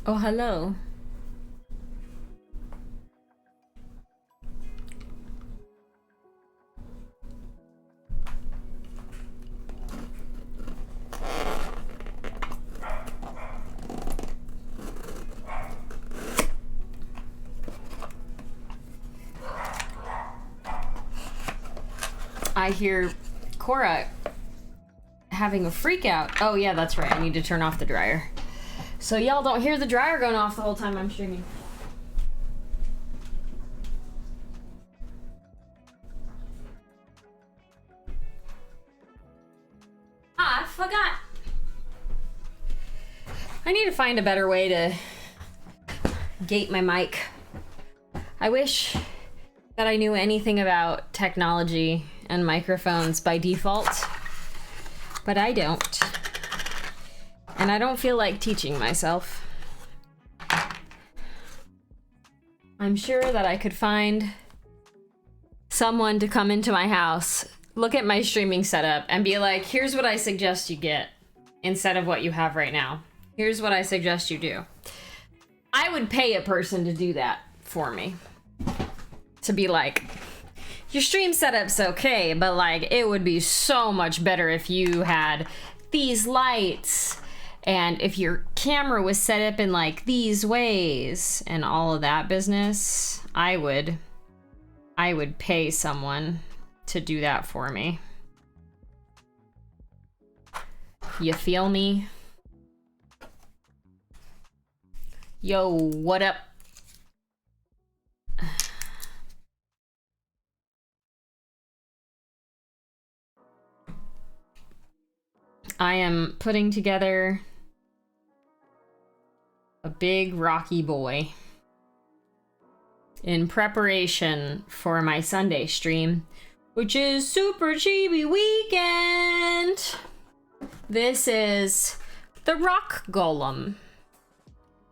Oh, hello. I hear Cora having a freak out. Oh yeah, that's right. I need to turn off the dryer. So y'all don't hear the dryer going off the whole time I'm streaming. Ah, I forgot. I need to find a better way to gate my mic. I wish that I knew anything about technology and microphones by default, but I don't. And I don't feel like teaching myself. I'm sure that I could find someone to come into my house, look at my streaming setup, and be like, here's what I suggest you get instead of what you have right now. Here's what I suggest you do. I would pay a person to do that for me. To be like, your stream setup's okay, but like, it would be so much better if you had these lights, and if your camera was set up in like these ways, and all of that business. I would pay someone to do that for me. You feel me? Yo, what up? I am putting together a big rocky boy in preparation for my Sunday stream, which is Super Chibi Weekend. This is the Rock Golem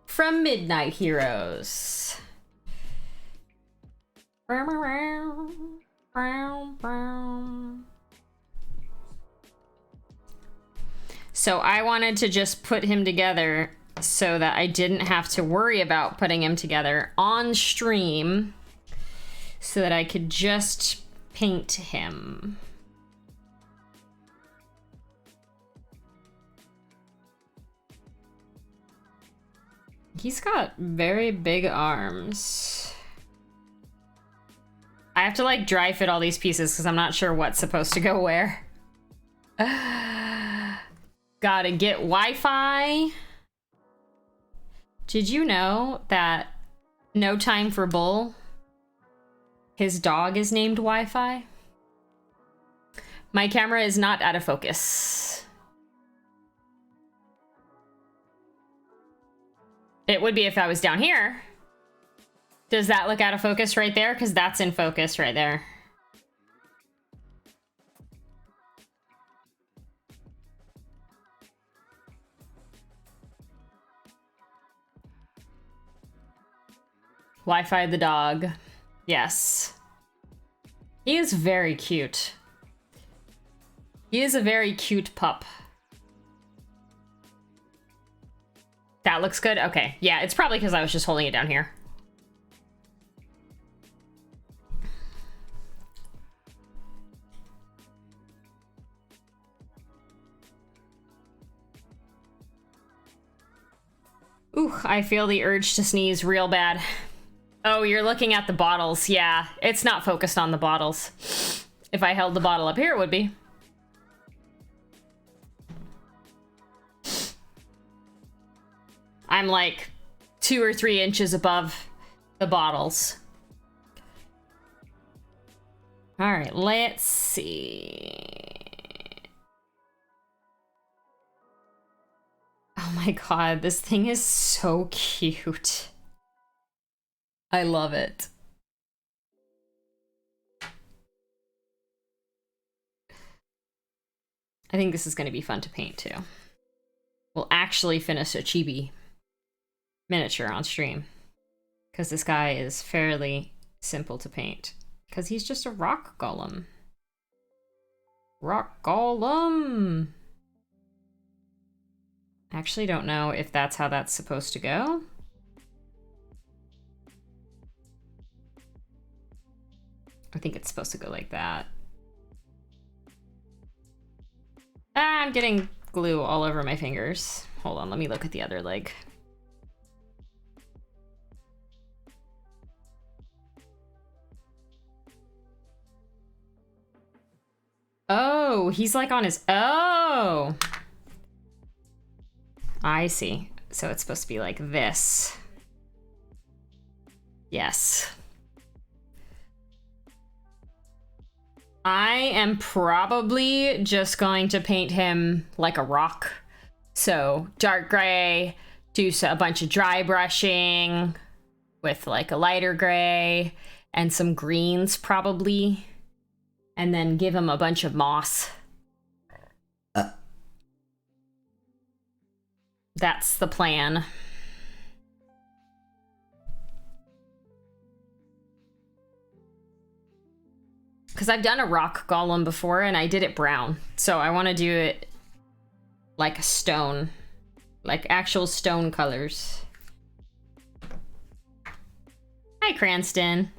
from Midnight Heroes. So I wanted to just put him together so that I didn't have to worry about putting him together on stream, so that I could just paint him. He's got very big arms. I have to like dry fit all these pieces because I'm not sure what's supposed to go where. Gotta get Wi-Fi. Did you know that No Time for Bull, his dog is named Wi-Fi? My camera is not out of focus. It would be if I was down here. Does that look out of focus right there? Because that's in focus right there. Wi-Fi the dog. Yes. He is very cute. He is a very cute pup. That looks good? Okay. Yeah, it's probably because I was just holding it down here. Ooh, I feel the urge to sneeze real bad. Oh, you're looking at the bottles. Yeah, it's not focused on the bottles. If I held the bottle up here, it would be. I'm like 2 or 3 inches above the bottles. All right, let's see. Oh my god, this thing is so cute. I love it. I think this is going to be fun to paint too. We'll actually finish a chibi miniature on stream, because this guy is fairly simple to paint, because he's just a rock golem. Rock golem! I actually don't know if that's how that's supposed to go. I think it's supposed to go like that. Ah, I'm getting glue all over my fingers. Hold on, let me look at the other leg. Oh, he's like on his... Oh! I see. So it's supposed to be like this. Yes. I am probably just going to paint him like a rock. So dark gray, do a bunch of dry brushing with like a lighter gray and some greens probably. And then give him a bunch of moss. That's the plan. Because I've done a rock golem before and I did it brown. So I want to do it like a stone. Like actual stone colors. Hi, Cranston.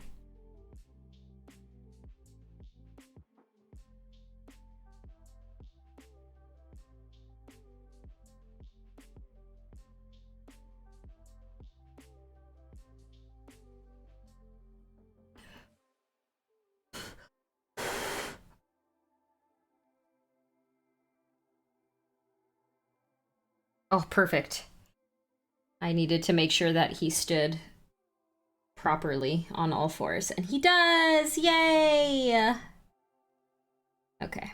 Oh, perfect. I needed to make sure that he stood properly on all fours, and he does! Yay! Okay.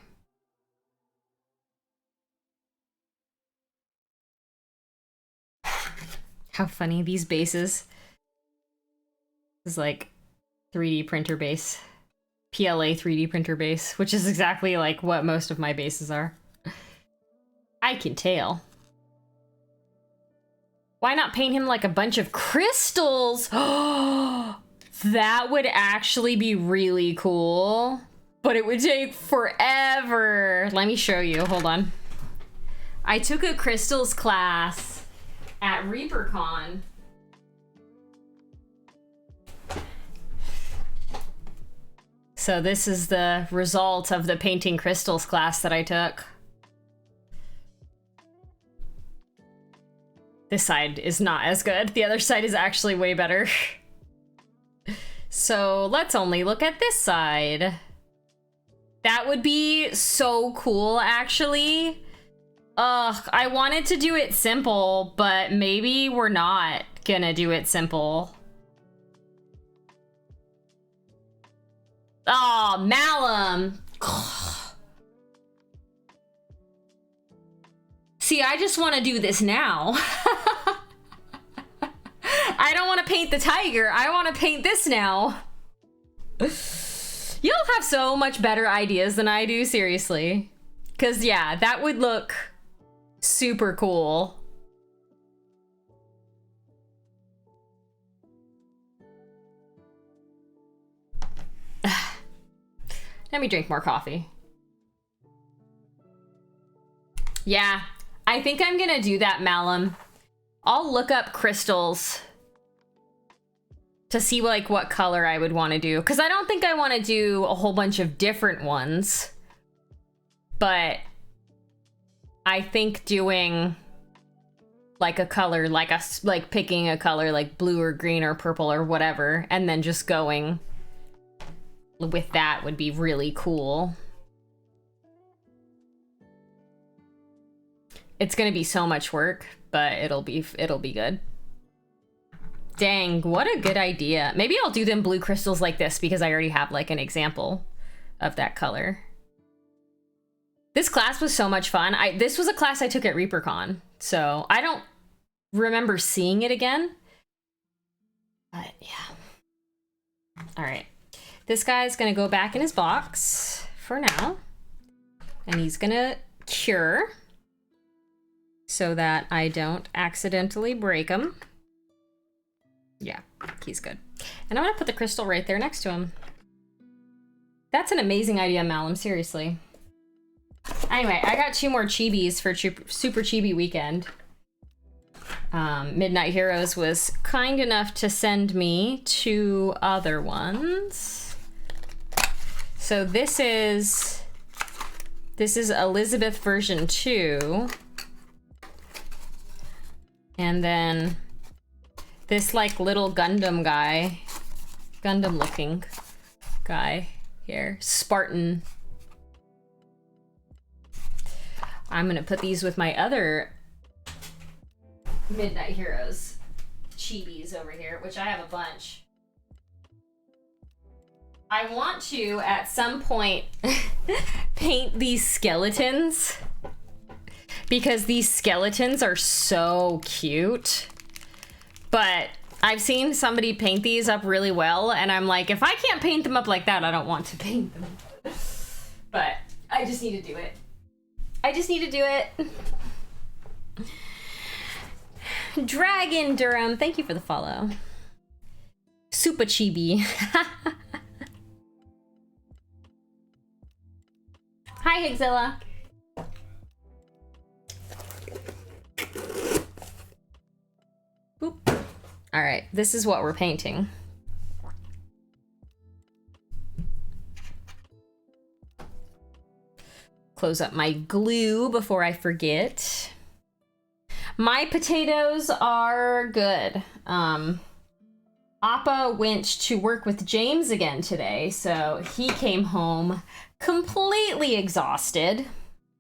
How funny, these bases. This is like 3D printer base. PLA 3D printer base, which is exactly like what most of my bases are. I can tell. Why not paint him like a bunch of crystals? Oh, that would actually be really cool, but it would take forever. Let me show you, hold on. I took a crystals class at ReaperCon. So this is the result of the painting crystals class that I took. This side is not as good. The other side is actually way better. So let's only look at this side. That would be so cool, actually. Ugh, I wanted to do it simple, but maybe we're not gonna do it simple. Oh, Malum. See, I just want to do this now. I don't want to paint the tiger. I want to paint this now. You'll have so much better ideas than I do, seriously. Because, yeah, that would look super cool. Let me drink more coffee. Yeah, I think I'm gonna do that, Malum. I'll look up crystals to see like what color I would want to do, because I don't think I want to do a whole bunch of different ones, but I think doing like a color, like picking a color like blue or green or purple or whatever, and then just going with that would be really cool. It's gonna be so much work, but it'll be good. Dang, what a good idea. Maybe I'll do them blue crystals like this because I already have like an example of that color. This class was so much fun. This was a class I took at ReaperCon, so I don't remember seeing it again. But yeah. All right. This guy's gonna go back in his box for now, and he's gonna cure so that I don't accidentally break him. Yeah, he's good. And I'm gonna put the crystal right there next to him. That's an amazing idea, Malum, seriously. Anyway, I got 2 more chibis for Super Chibi Weekend. Midnight Heroes was kind enough to send me 2 other ones. So this is Elizabeth version 2. And then this like little Gundam looking guy here, Spartan. I'm gonna put these with my other Midnight Heroes chibis over here, which I have a bunch. I want to, at some point, paint these skeletons because these skeletons are so cute. But I've seen somebody paint these up really well, and I'm like, if I can't paint them up like that, I don't want to paint them. But I just need to do it. I just need to do it. Dragon Durham, thank you for the follow. Super chibi. Hi, Higzilla. Boop. All right, this is what we're painting. Close up my glue before I forget. My potatoes are good. Appa went to work with James again today, so he came home completely exhausted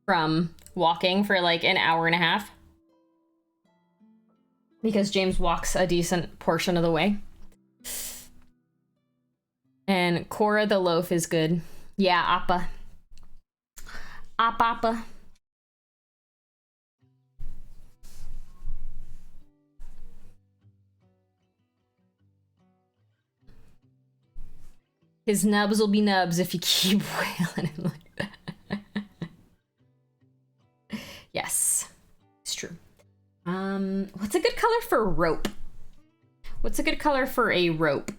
from walking for like an hour and a half. Because James walks a decent portion of the way. And Cora the loaf is good. Yeah, Appa. Appa. His nubs will be nubs if you keep wailing him like that. Yes, it's true. What's a good color for rope? What's a good color for a rope?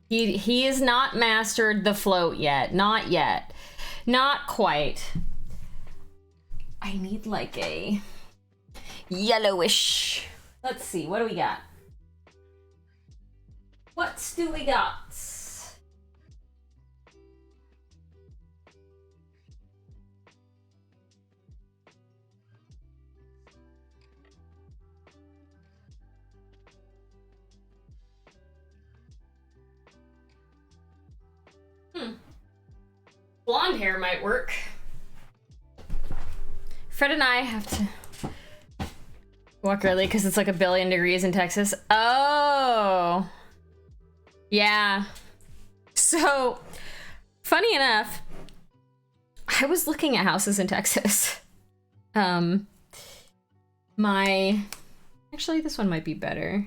He has not mastered the float yet. Not yet. Not quite. I need like a yellowish. Let's see, what do we got? What do we got? Blonde hair might work. Fred and I have to walk early because it's like 1 billion degrees in Texas. Oh, yeah. So, funny enough, I was looking at houses in Texas. Actually, this one might be better.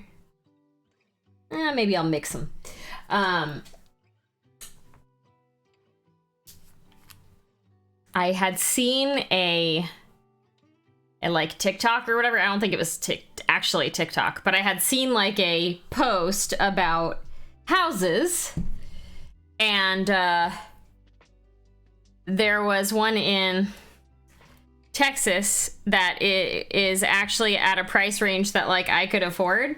Maybe I'll mix them. I had seen a like TikTok or whatever. I don't think it was actually TikTok, but I had seen like a post about houses, and there was one in Texas that is actually at a price range that like I could afford,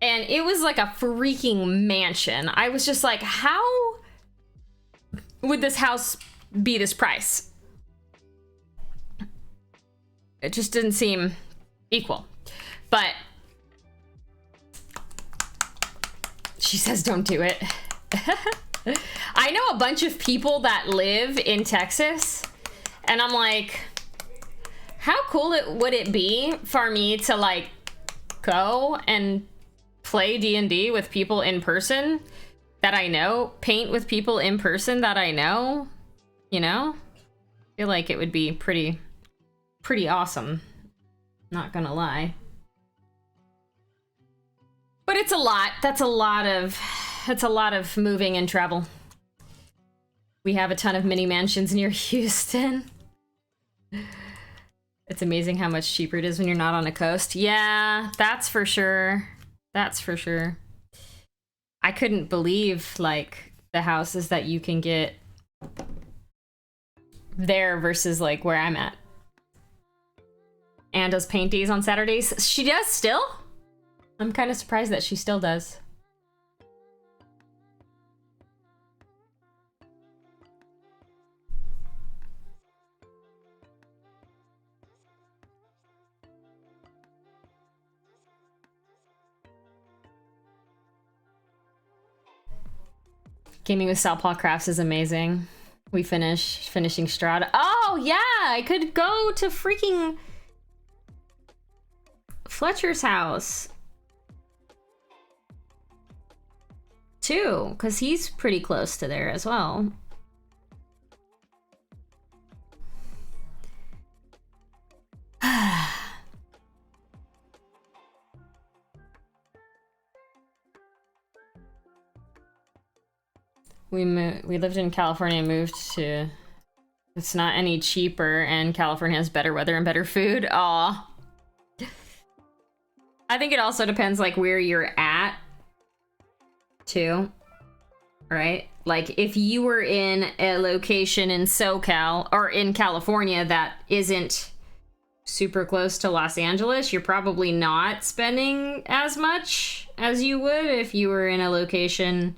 and it was like a freaking mansion. I was just like, how would this house be this price? It just didn't seem equal. But she says don't do it. I know a bunch of people that live in Texas, and I'm like, how cool would it be for me to like go and play D&D with people in person that I know, paint with people in person that I know, you know? I feel like it would be pretty awesome. Not gonna lie. But it's a lot. That's a lot of moving and travel. We have a ton of mini mansions near Houston. It's amazing how much cheaper it is when you're not on a coast. Yeah, that's for sure. That's for sure. I couldn't believe like the houses that you can get there versus like where I'm at. Anne does paint days on Saturdays. She does still? I'm kind of surprised that she still does. Gaming with Southpaw Crafts is amazing. We finishing Strahd. Oh yeah, I could go to freaking Fletcher's house too, because he's pretty close to there as well. We lived in California and moved to... It's not any cheaper, and California has better weather and better food. Aw. I think it also depends, like, where you're at, too. Right? Like, if you were in a location in SoCal, or in California that isn't super close to Los Angeles, you're probably not spending as much as you would if you were in a location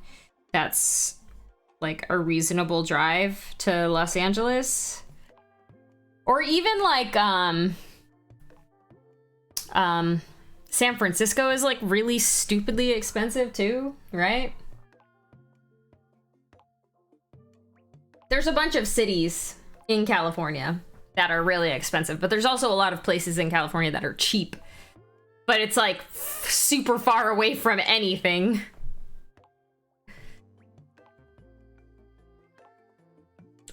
that's... like a reasonable drive to Los Angeles, or even like San Francisco is like really stupidly expensive too, right? There's a bunch of cities in California that are really expensive, but there's also a lot of places in California that are cheap, but it's like super far away from anything.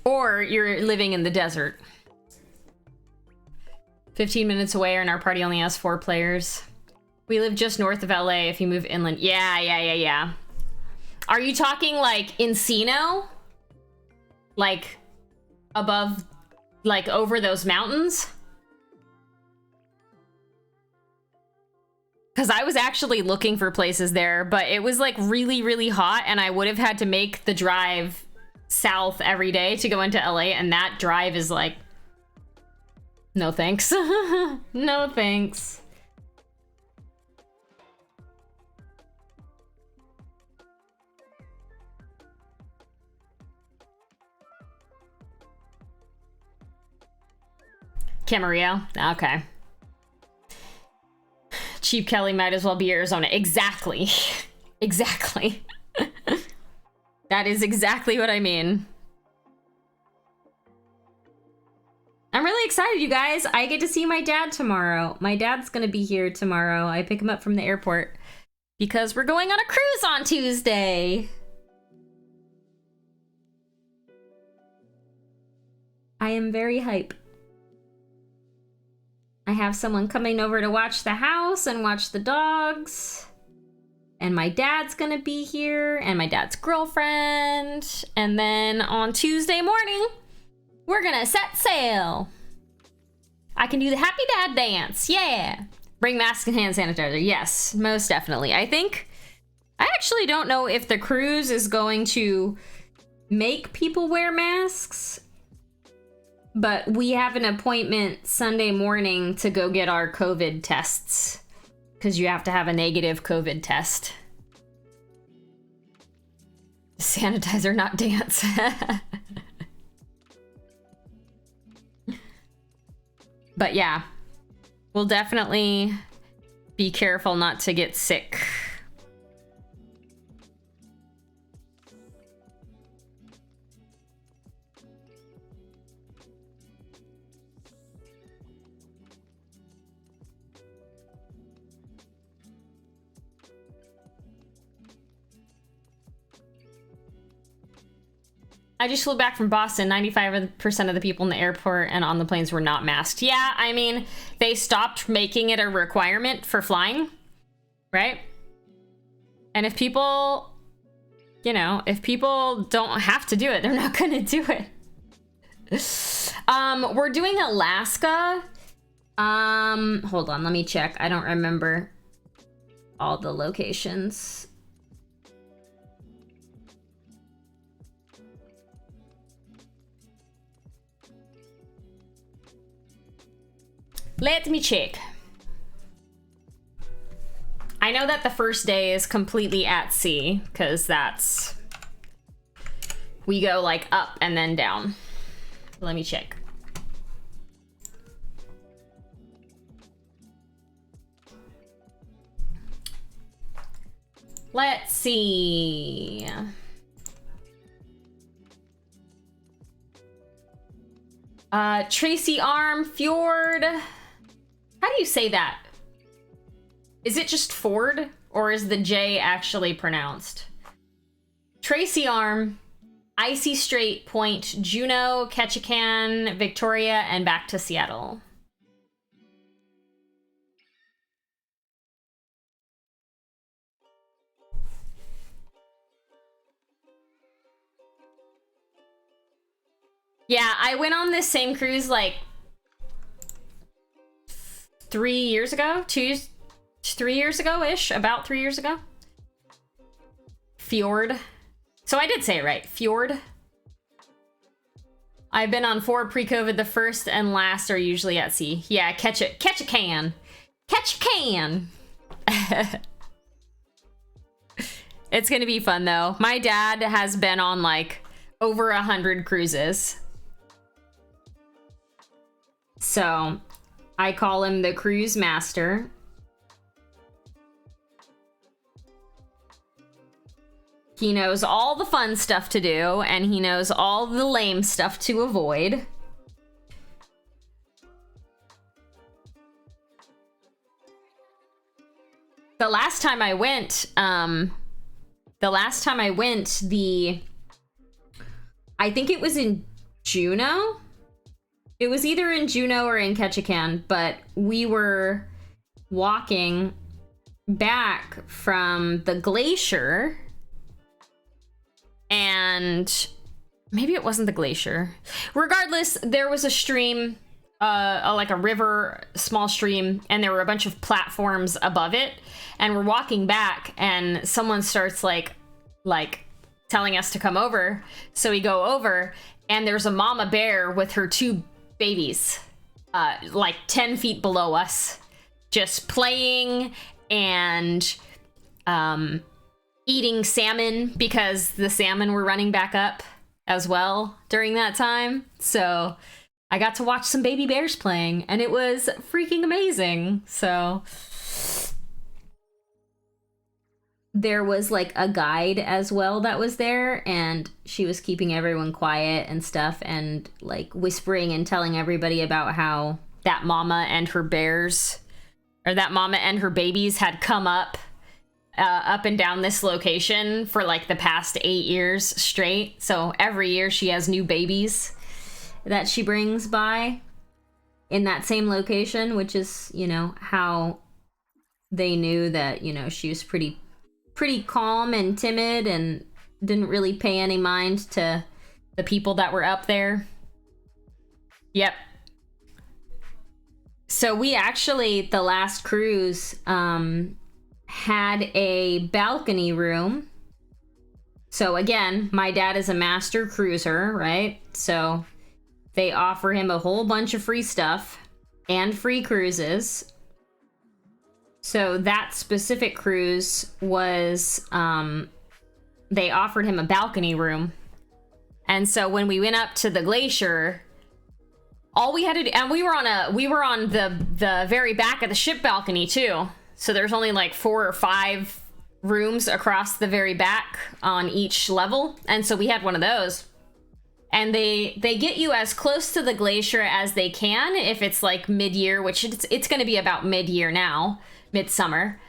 Or you're living in the desert. 15 minutes away, and our party only has 4 players. We live just north of LA if you move inland. Yeah. Are you talking like Encino? Like above, like over those mountains? Because I was actually looking for places there, but it was like really, really hot, and I would have had to make the drive south every day to go into LA, and that drive is like, no thanks. No thanks. Camarillo? Okay. Cheap Kelly might as well be Arizona. Exactly. Exactly. That is exactly what I mean. I'm really excited, you guys. I get to see my dad tomorrow. My dad's gonna be here tomorrow. I pick him up from the airport because we're going on a cruise on Tuesday. I am very hype. I have someone coming over to watch the house and watch the dogs. And my dad's gonna be here, and my dad's girlfriend. And then on Tuesday morning, we're gonna set sail. I can do the happy dad dance, yeah. Bring mask and hand sanitizer, yes, most definitely. I actually don't know if the cruise is going to make people wear masks, but we have an appointment Sunday morning to go get our COVID tests. Because you have to have a negative COVID test. Sanitizer, not dance. But yeah, we'll definitely be careful not to get sick. I just flew back from Boston. 95% of the people in the airport and on the planes were not masked. Yeah, I mean, they stopped making it a requirement for flying, right? And if people, you know, if people don't have to do it, they're not gonna do it. We're doing Alaska. Hold on, let me check. I don't remember all the locations. Let me check. I know that the first day is completely at sea, because that's... we go, like, up and then down. Let me check. Let's see. Tracy Arm, Fjord. How do you say that? Is it just Ford, or is the J actually pronounced? Tracy Arm, Icy Strait Point, Juneau, Ketchikan, Victoria, and back to Seattle. Yeah, I went on this same cruise like 3 years ago, 3 years ago-ish, about 3 years ago. Fjord. So I did say it right, Fjord. I've been on 4 pre-COVID. The first and last are usually at sea. Yeah, catch a can. Catch a can. It's gonna be fun though. My dad has been on like over 100 cruises. So I call him the cruise master. He knows all the fun stuff to do, and he knows all the lame stuff to avoid. The last time I went, I think it was in Juneau. It was either in Juneau or in Ketchikan, but we were walking back from the glacier, and maybe it wasn't the glacier. Regardless, there was a stream, like a river, small stream, and there were a bunch of platforms above it, and we're walking back, and someone starts like telling us to come over. So we go over, and there's a mama bear with her 2 babies, like 10 feet below us, just playing and eating salmon, because the salmon were running back up as well during that time. So I got to watch some baby bears playing, and it was freaking amazing. So there was like a guide as well that was there, and she was keeping everyone quiet and stuff, and like whispering and telling everybody about how that mama and her bears, or that mama and her babies, had come up and down this location for like the past 8 years straight. So every year she has new babies that she brings by in that same location, which is, you know, how they knew that, you know, she was pretty calm and timid and didn't really pay any mind to the people that were up there. Yep. So we actually, the last cruise, had a balcony room. So again, my dad is a master cruiser, right? So they offer him a whole bunch of free stuff and free cruises. So that specific cruise was, they offered him a balcony room. And so when we went up to the glacier, all we had to do, and we were on the very back of the ship balcony too. So there's only like 4 or 5 rooms across the very back on each level. And so we had one of those. And they get you as close to the glacier as they can if it's like mid-year, which it's going to be about mid-year now, midsummer.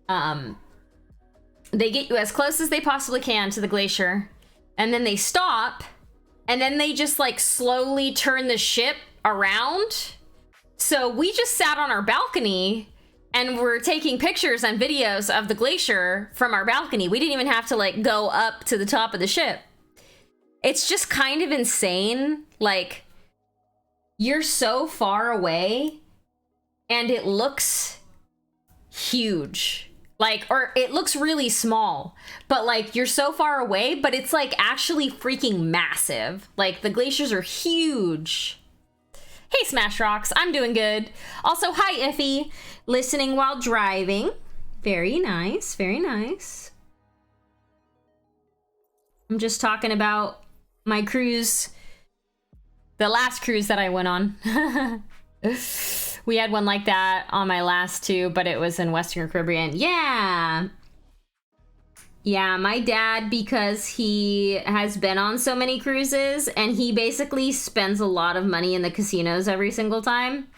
They get you as close as they possibly can to the glacier, and then they stop, and then they just like slowly turn the ship around. So we just sat on our balcony and we're taking pictures and videos of the glacier from our balcony. We didn't even have to like go up to the top of the ship. It's just kind of insane. Like, you're so far away and it looks huge. Like, or it looks really small, but like you're so far away, but it's like actually freaking massive. Like the glaciers are huge. Hey, Smash Rocks. I'm doing good. Also, hi, Iffy. Listening while driving. Very nice. Very nice. I'm just talking about my cruise. The last cruise that I went on. We had one like that on my last two, but it was in Western Caribbean. Yeah. Yeah, my dad, because he has been on so many cruises and he basically spends a lot of money in the casinos every single time,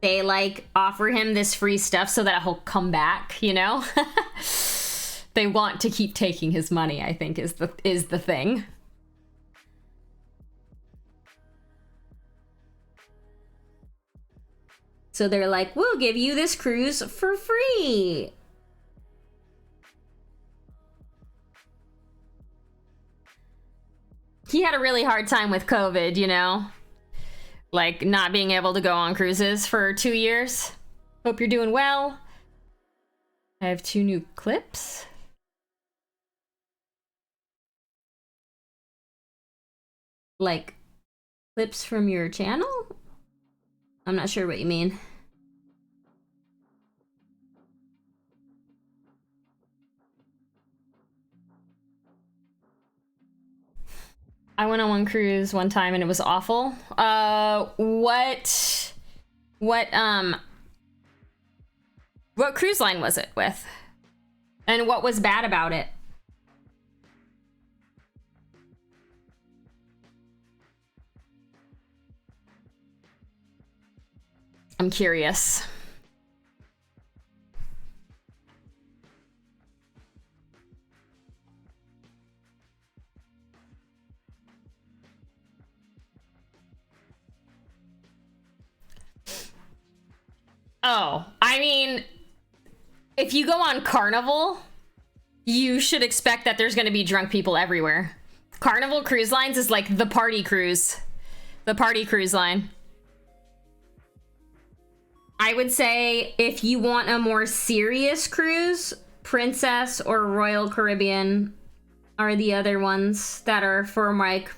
they like offer him this free stuff so that he'll come back, you know? They want to keep taking his money, I think is the thing. So they're like, we'll give you this cruise for free. He had a really hard time with COVID, you know? Like, not being able to go on cruises for 2 years. Hope you're doing well. I have 2 new clips. Like, clips from your channel? I'm not sure what you mean. I went on one cruise one time and it was awful. What cruise line was it with? And what was bad about it? I'm curious. Oh, I mean, if you go on Carnival, you should expect that there's going to be drunk people everywhere. Carnival Cruise Lines is like the party cruise. The party cruise line. I would say if you want a more serious cruise, Princess or Royal Caribbean are the other ones that are for like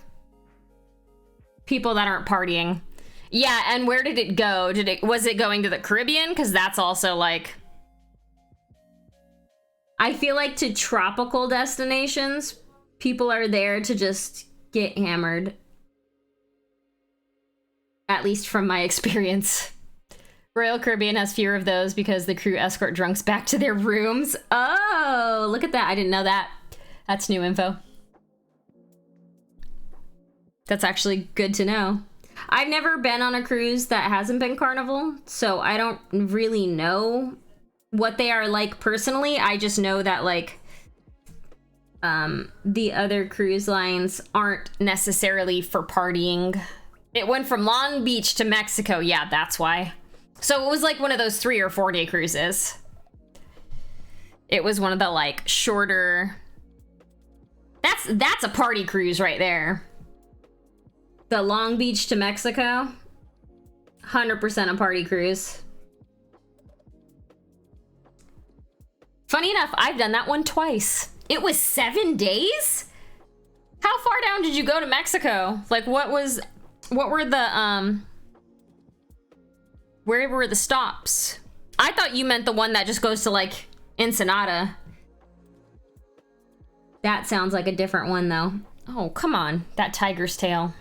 people that aren't partying. Yeah, and where did it go? Was it going to the Caribbean? Because that's also like, I feel like to tropical destinations, people are there to just get hammered. At least from my experience. Royal Caribbean has fewer of those because the crew escort drunks back to their rooms. Oh, look at that. I didn't know that. That's new info. That's actually good to know. I've never been on a cruise that hasn't been Carnival, so I don't really know what they are like personally. I just know that like the other cruise lines aren't necessarily for partying. It went from Long Beach to Mexico. Yeah, that's why. So it was like one of those 3 or 4 day cruises. It was one of the like shorter. That's a party cruise right there. The Long Beach to Mexico, 100% a party cruise. Funny enough, I've done that one twice. It was 7 days? How far down did you go to Mexico? Like where were the stops? I thought you meant the one that just goes to like Ensenada. That sounds like a different one though. Oh, come on, that tiger's tail.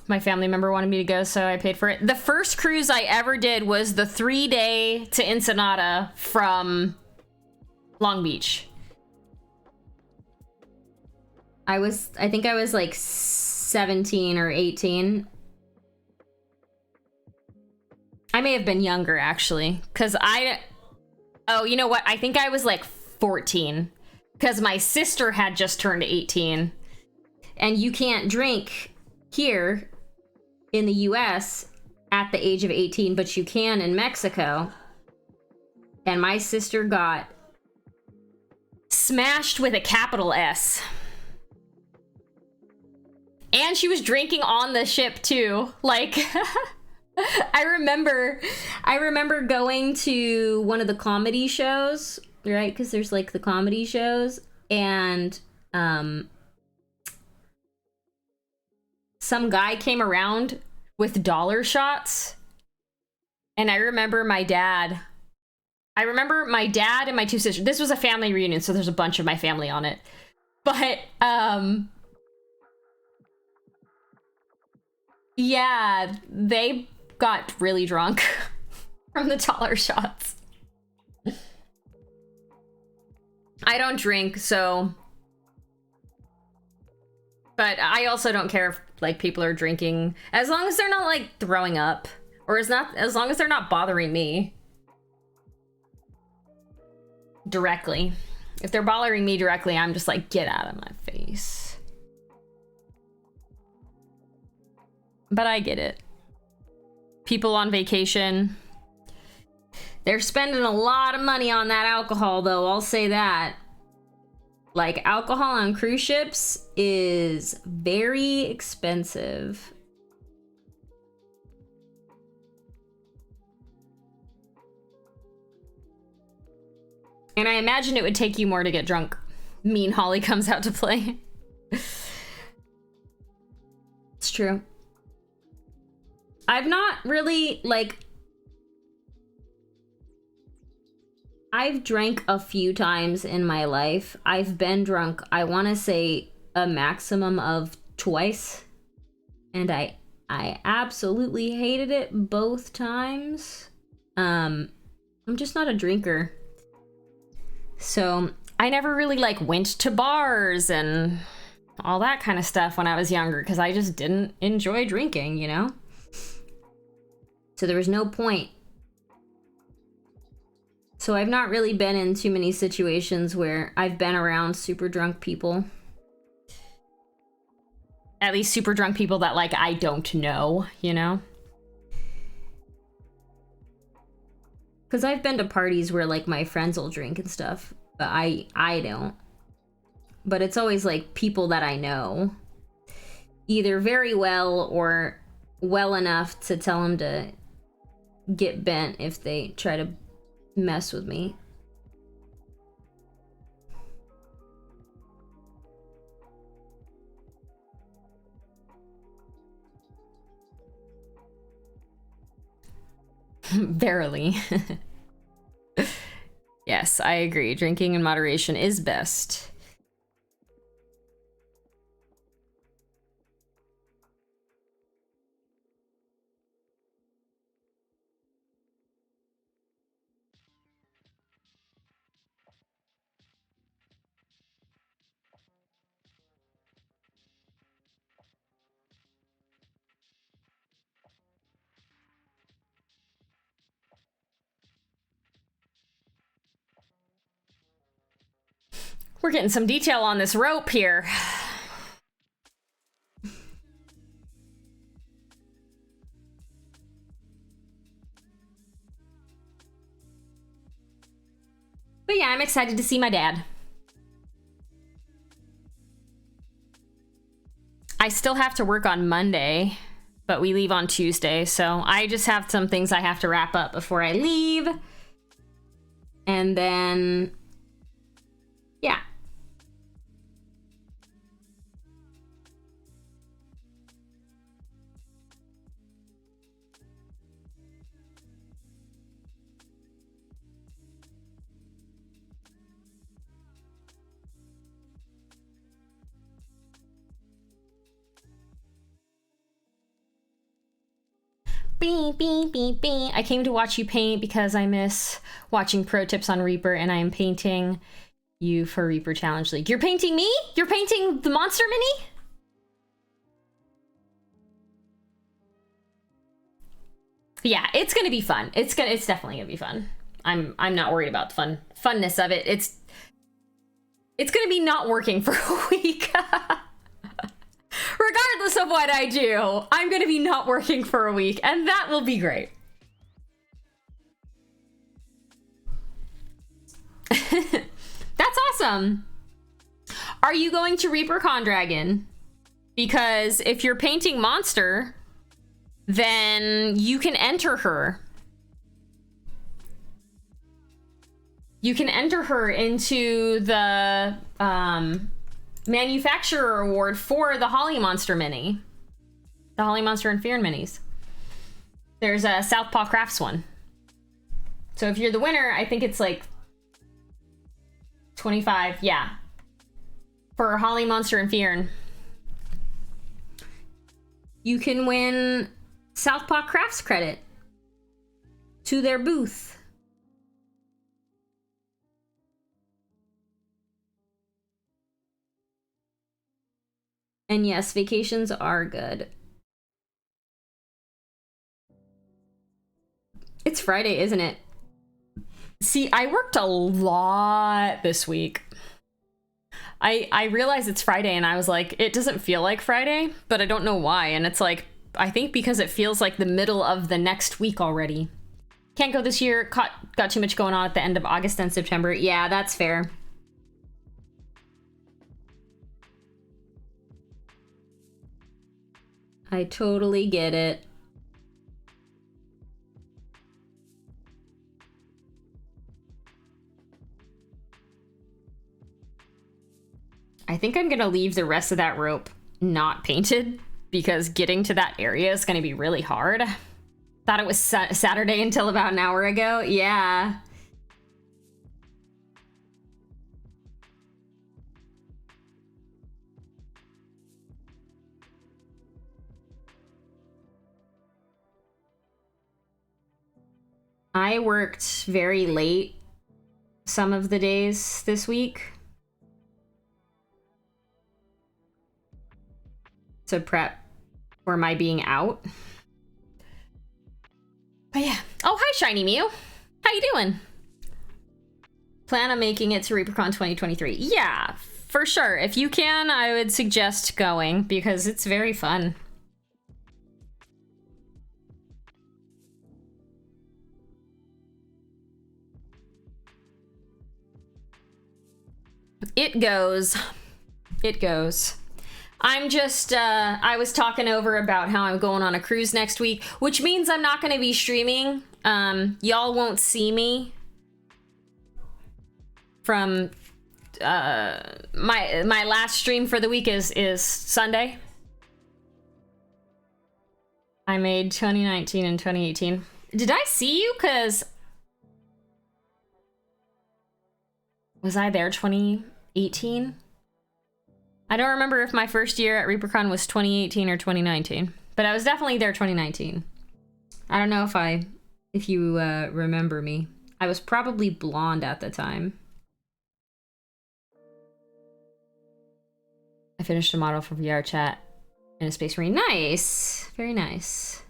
My family member wanted me to go, so I paid for it. The first cruise I ever did was the 3-day to Ensenada from Long Beach. I think I was like 17 or 18. I may have been younger actually, because oh, you know what? I think I was like 14, because my sister had just turned 18, and you can't drink here in the US at the age of 18, but you can in Mexico. And my sister got smashed with a capital S. And she was drinking on the ship too. Like, I remember going to one of the comedy shows, right? Because there's like the comedy shows, and some guy came around with dollar shots. And I remember my dad and my two sisters. This was a family reunion, so there's a bunch of my family on it. But, yeah, they got really drunk from the dollar shots. I don't drink, so... But I also don't care if, like, people are drinking, as long as they're not, like, throwing up. Or as long as they're not bothering me. Directly. If they're bothering me directly, I'm just like, get out of my face. But I get it. People on vacation, they're spending a lot of money on that alcohol, though, I'll say that. Like, alcohol on cruise ships is very expensive. And I imagine it would take you more to get drunk. Mean Holly comes out to play. It's true. I've not really, like... I've drank a few times in my life. I've been drunk, I want to say, a maximum of twice. And I absolutely hated it both times. I'm just not a drinker. So I never really, like, went to bars and all that kind of stuff when I was younger, because I just didn't enjoy drinking, you know? So there was no point. So I've not really been in too many situations where I've been around super drunk people. At least super drunk people that, like, I don't know, you know? Because I've been to parties where, like, my friends will drink and stuff, but I don't. But it's always, like, people that I know. Either very well or well enough to tell them to get bent if they try to mess with me. Verily. Yes, I agree. Drinking in moderation is best. We're getting some detail on this rope here. But yeah, I'm excited to see my dad. I still have to work on Monday, but we leave on Tuesday, so I just have some things I have to wrap up before I leave. And then, yeah. Beep, beep, beep, beep. I came to watch you paint because I miss watching pro tips on Reaper, and I am painting you for Reaper Challenge League. You're painting me? You're painting the monster mini? Yeah, it's gonna be fun. It's definitely gonna be fun. I'm not worried about the funness of it. It's gonna be not working for a week. Regardless of what I do, I'm gonna be not working for a week, and that will be great. That's awesome. Are you going to Reaper Con Dragon? Because if you're painting Monster, then you can enter her. You can enter her into the manufacturer award for the Holly Monster mini. The Holly Monster and Fearn minis. There's a Southpaw Crafts one. So if you're the winner, I think it's like 25, yeah. For Holly, Monster, and Fearn. You can win Southpaw Crafts credit to their booth. And yes, vacations are good. It's Friday, isn't it? See, I worked a lot this week. I realized it's Friday and I was like, it doesn't feel like Friday, but I don't know why. And it's like, I think because it feels like the middle of the next week already. Can't go this year. Got too much going on at the end of August and September. Yeah, that's fair. I totally get it. I think I'm gonna leave the rest of that rope not painted because getting to that area is gonna be really hard. Thought it was Saturday until about an hour ago. Yeah. I worked very late some of the days this week to prep for my being out. But yeah. Oh, hi, Shiny Mew. How you doing? Plan on making it to ReaperCon 2023. Yeah, for sure. If you can, I would suggest going because it's very fun. It goes. It goes. I'm just, I was talking over about how I'm going on a cruise next week, which means I'm not going to be streaming. Y'all won't see me from, my last stream for the week is Sunday. I made 2019 and 2018. Did I see you? Cause was I there 2018? I don't remember if my first year at ReaperCon was 2018 or 2019, but I was definitely there 2019. I don't know if you remember me. I was probably blonde at the time. I finished a model for VR chat in a Space Marine. Nice, very nice.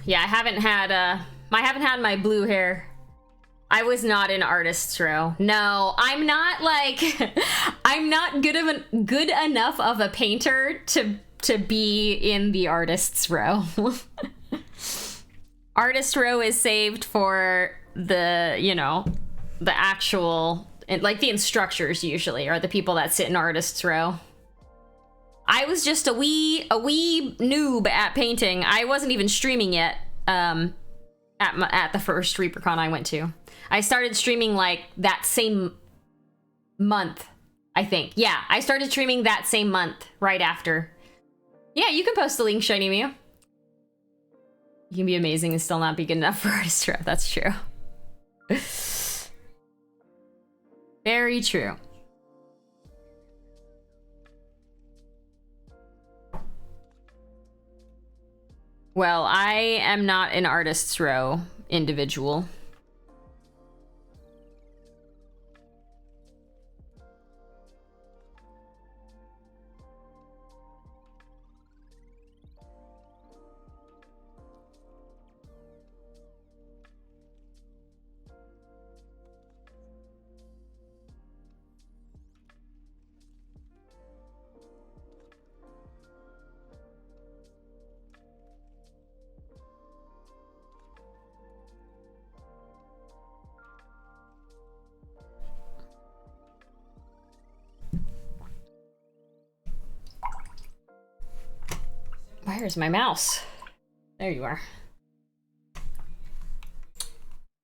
Yeah, I haven't had my blue hair. I was not in artist's row. No, I'm not like I'm not good enough of a painter to be in the artist's row. Artist row is saved for the, you know, the actual, like the instructors usually are the people that sit in artist's row. I was just a wee noob at painting. I wasn't even streaming yet at the first ReaperCon I went to. I started streaming like that same month, I think. Yeah, I started streaming that same month right after. Yeah, you can post a link, Shiny Mew. You can be amazing and still not be good enough for artist row. That's true. Very true. Well, I am not an artist's row individual. Where's my mouse? There you are.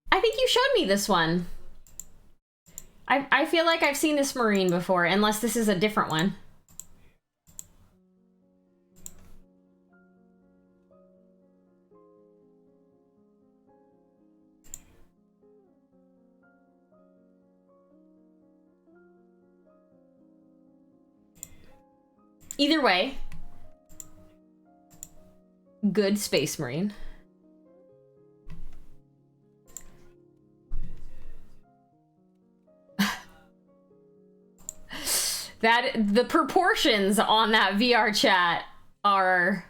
I think you showed me this one. I feel like I've seen this marine before, unless this is a different one. Either way, good space marine. That the proportions on that VR chat are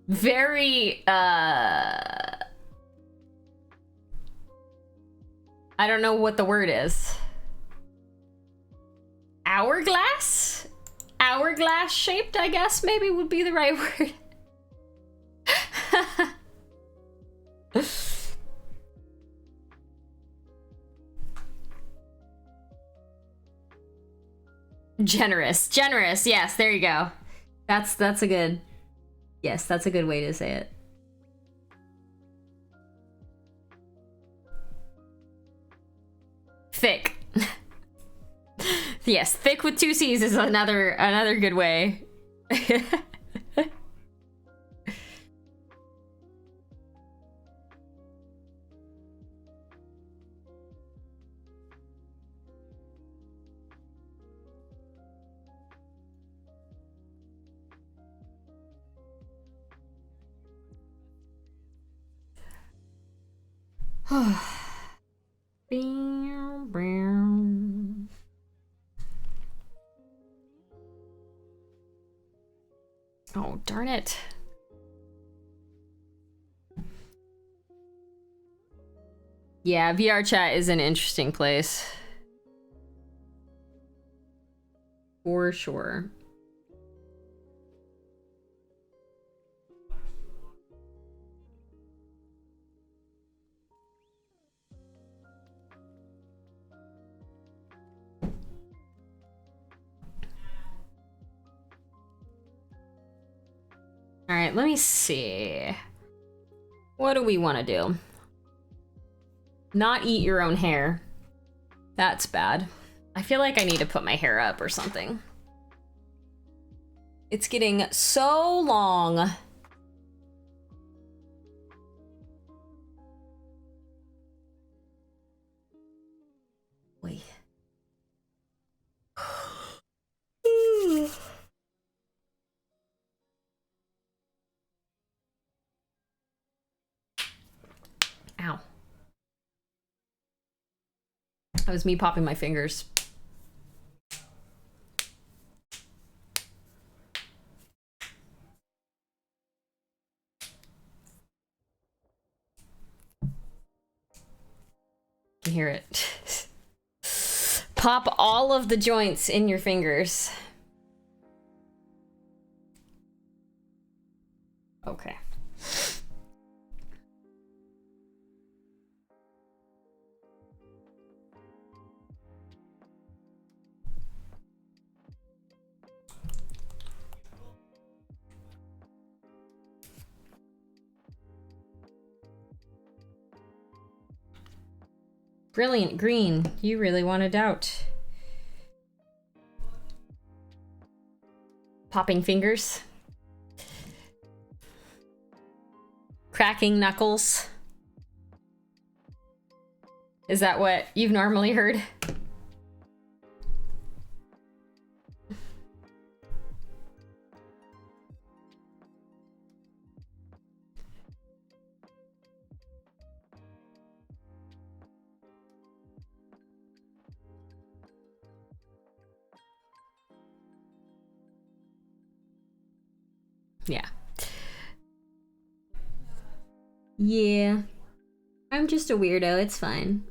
very I don't know what the word is. Hourglass? Hourglass shaped, I guess maybe would be the right word. Generous. Generous. Yes, there you go. That's a good. Yes, that's a good way to say it. Thick. Yes, thick with 2 C's is another good way. Oh, darn it. Yeah, VR chat is an interesting place. For sure. All right, let me see. What do we want to do? Not eat your own hair. That's bad. I feel like I need to put my hair up or something. It's getting so long. Wait. Ow. That was me popping my fingers. I can hear it. Pop all of the joints in your fingers. Okay. Brilliant green. You really wanted out. Popping fingers. Cracking knuckles. Is that what you've normally heard? Yeah. Yeah. I'm just a weirdo, it's fine.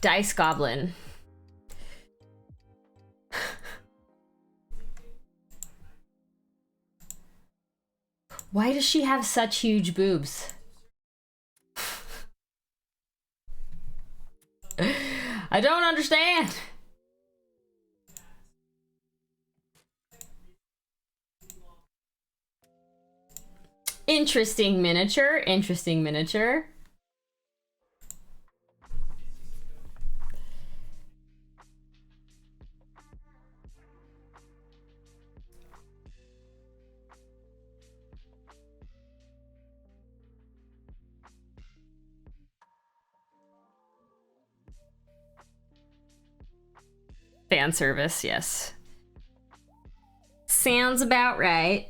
Dice Goblin. Why does she have such huge boobs? I don't understand. Interesting miniature, interesting miniature. Fan service, yes. Sounds about right.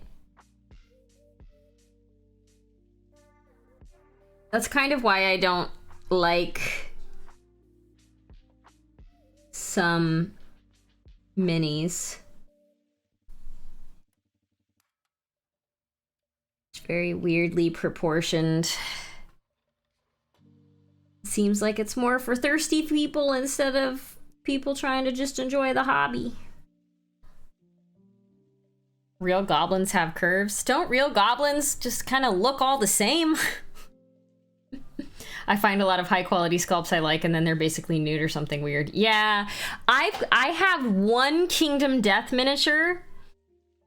That's kind of why I don't like some minis. It's very weirdly proportioned. Seems like it's more for thirsty people instead of people trying to just enjoy the hobby. Real goblins have curves. Don't real goblins just kind of look all the same? I find a lot of high quality sculpts I like, and then they're basically nude or something weird. Yeah, I have one Kingdom Death miniature,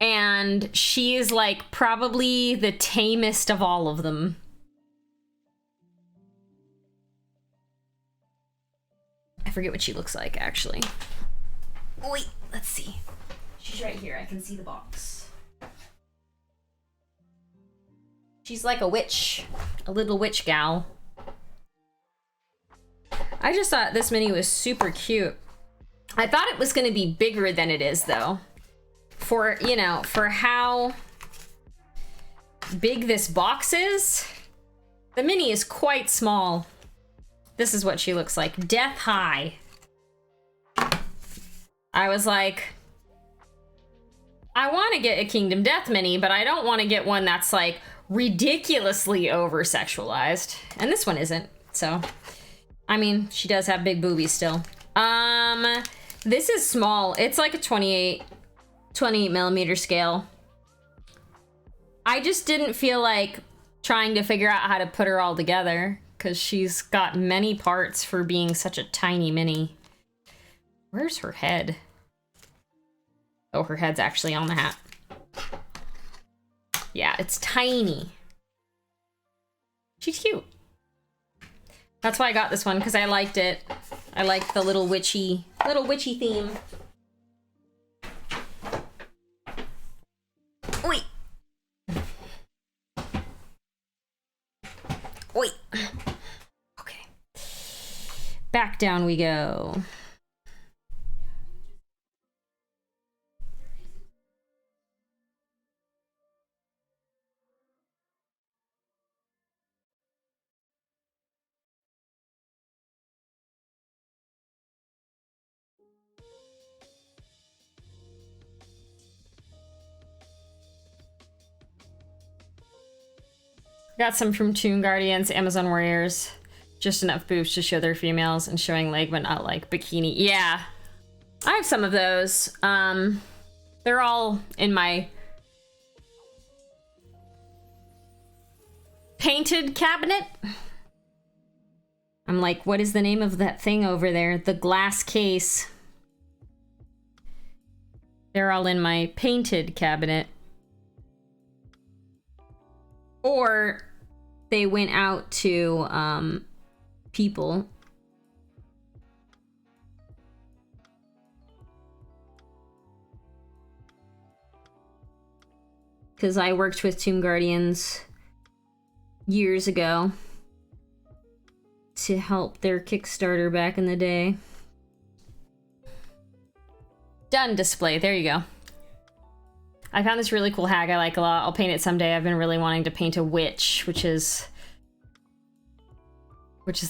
and she is like probably the tamest of all of them. I forget what she looks like, actually. Oh, wait, let's see. She's right here. I can see the box. She's like a witch, a little witch gal. I just thought this mini was super cute. I thought it was going to be bigger than it is, though. For, you know, for how big this box is, the mini is quite small. This is what she looks like. Death high. I was like, I want to get a Kingdom Death mini, but I don't want to get one that's like ridiculously over-sexualized. And this one isn't, so... I mean, she does have big boobies still. This is small. It's like a 28 millimeter scale. I just didn't feel like trying to figure out how to put her all together because she's got many parts for being such a tiny mini. Where's her head? Oh, her head's actually on the hat. Yeah, it's tiny. She's cute. That's why I got this one, because I liked it. I liked the little witchy theme. Oi! Oi! Okay. Back down we go. Got some from Tomb Guardians, Amazon Warriors. Just enough boobs to show they're females and showing leg, but not like bikini. Yeah, I have some of those. They're all in my painted cabinet. I'm like, what is the name of that thing over there? The glass case. They're all in my painted cabinet. Or they went out to people. Because I worked with Tomb Guardians years ago to help their Kickstarter back in the day. Done display, there you go. I found this really cool hag I like a lot. I'll paint it someday. I've been really wanting to paint a witch, which is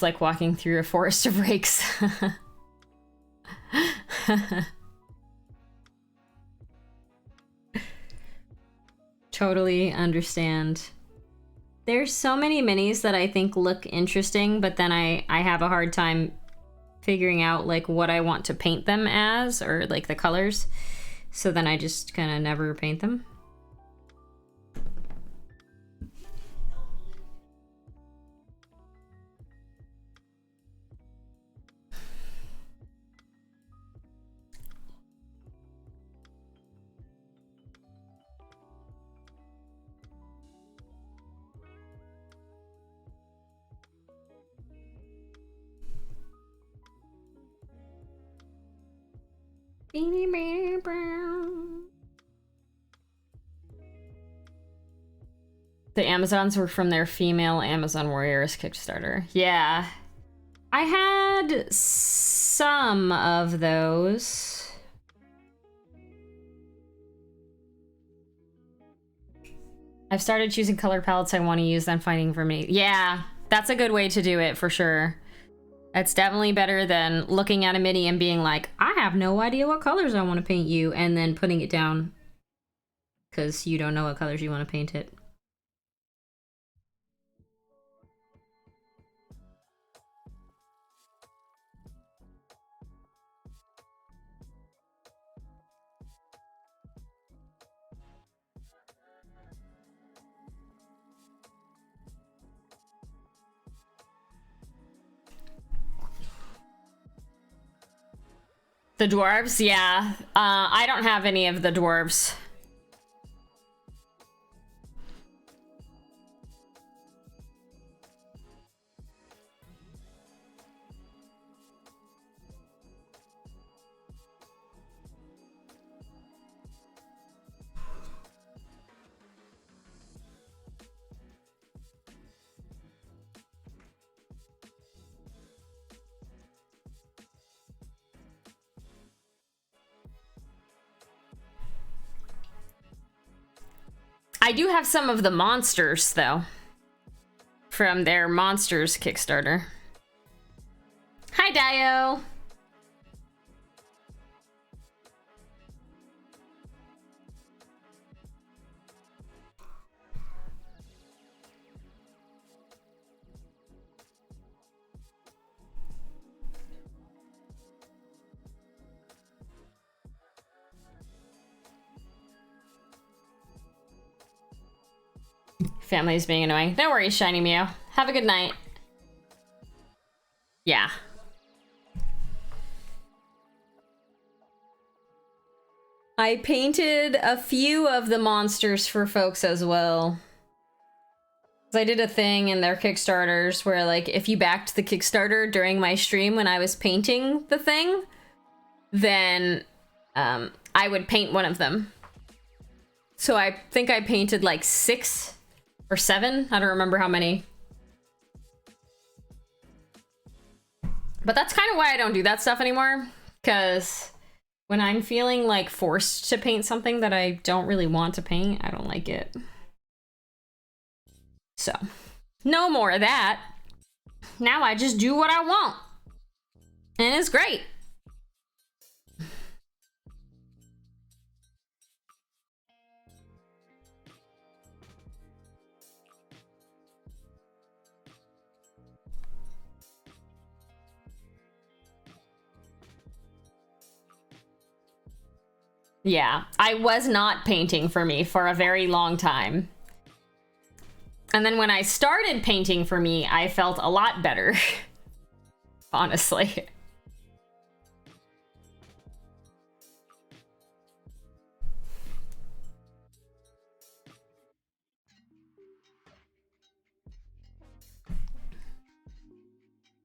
like walking through a forest of rakes. Totally understand. There's so many minis that I think look interesting, but then I have a hard time figuring out like what I want to paint them as, or like the colors. So then I just kind of never paint them. The Amazons were from their female Amazon Warriors Kickstarter. Yeah. I had some of those. I've started choosing color palettes I want to use than finding for me. Yeah, that's a good way to do it for sure. That's definitely better than looking at a mini and being like, I have no idea what colors I want to paint you, and then putting it down because you don't know what colors you want to paint it. The dwarves, yeah. I don't have any of the dwarves. I do have some of the monsters, though, from their Monsters Kickstarter. Hi, Dio! Family's being annoying. No worries, Shiny Meow. Have a good night. Yeah. I painted a few of the monsters for folks as well. I did a thing in their Kickstarters where, like, if you backed the Kickstarter during my stream when I was painting the thing, then I would paint one of them. So I think I painted like 6 or 7. I don't remember how many. But that's kind of why I don't do that stuff anymore. Because when I'm feeling like forced to paint something that I don't really want to paint, I don't like it. So, no more of that. Now I just do what I want. And it's great. Yeah, I was not painting for me for a very long time. And then when I started painting for me, I felt a lot better. Honestly.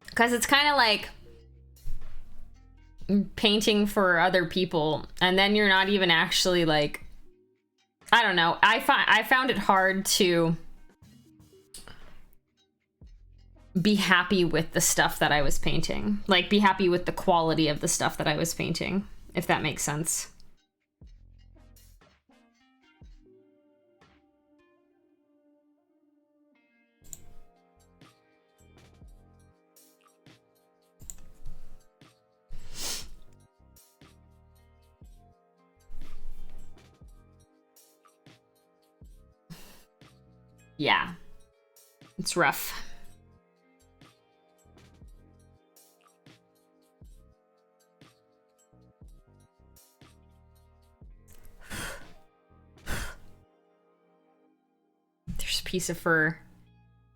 Because it's kind of like painting for other people, and then you're not even actually like, I don't know. I found it hard to be happy with the stuff that I was painting. Like, be happy with the quality of the stuff that I was painting, if that makes sense. Yeah, it's rough. piece of fur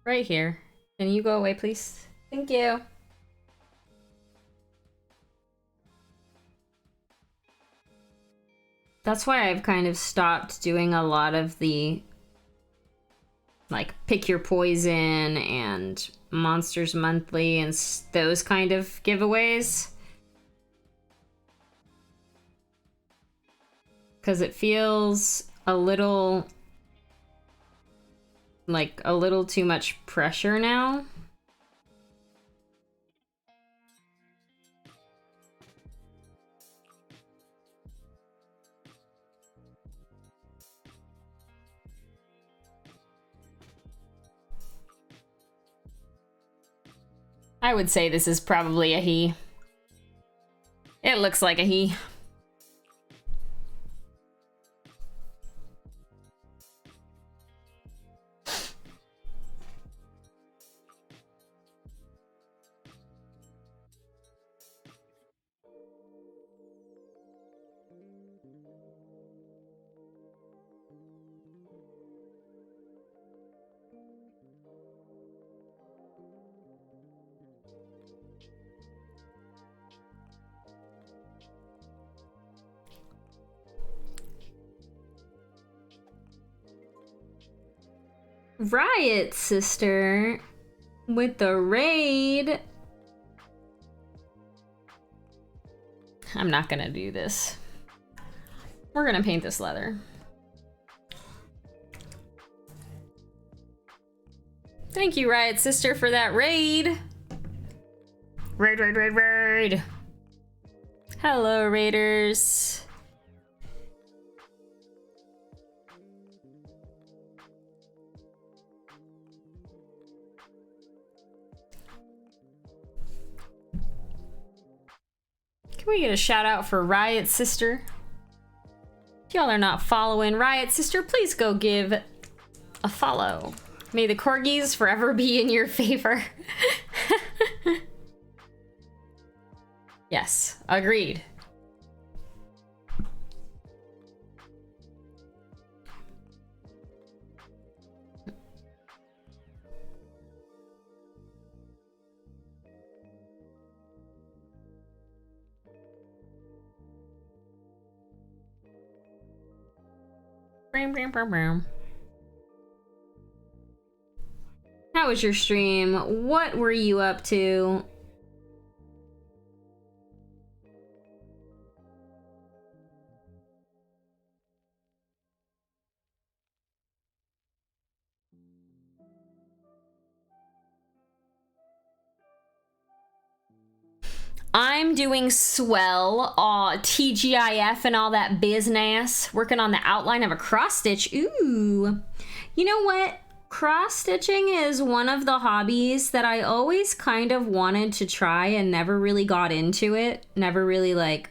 right here. Can you go away, please? Thank you. That's why I've kind of stopped doing a lot of the, like, pick your poison and Monsters Monthly and those kind of giveaways. Because it feels a little, like, a little too much pressure now. I would say this is probably a he. It looks like a he. Riot Sister with the raid. I'm not gonna do this. We're gonna paint this leather. Thank you, Riot Sister, for that raid. Raid, raid, raid, raid. Hello, raiders. Can we get a shout out for Riot Sister? If y'all are not following Riot Sister, please go give a follow. May the corgis forever be in your favor. Yes, agreed. How was your stream? What were you up to? I'm doing swell, TGIF and all that business. Working on the outline of a cross stitch. Ooh. You know what? Cross stitching is one of the hobbies that I always kind of wanted to try and never really got into it. Never really, like,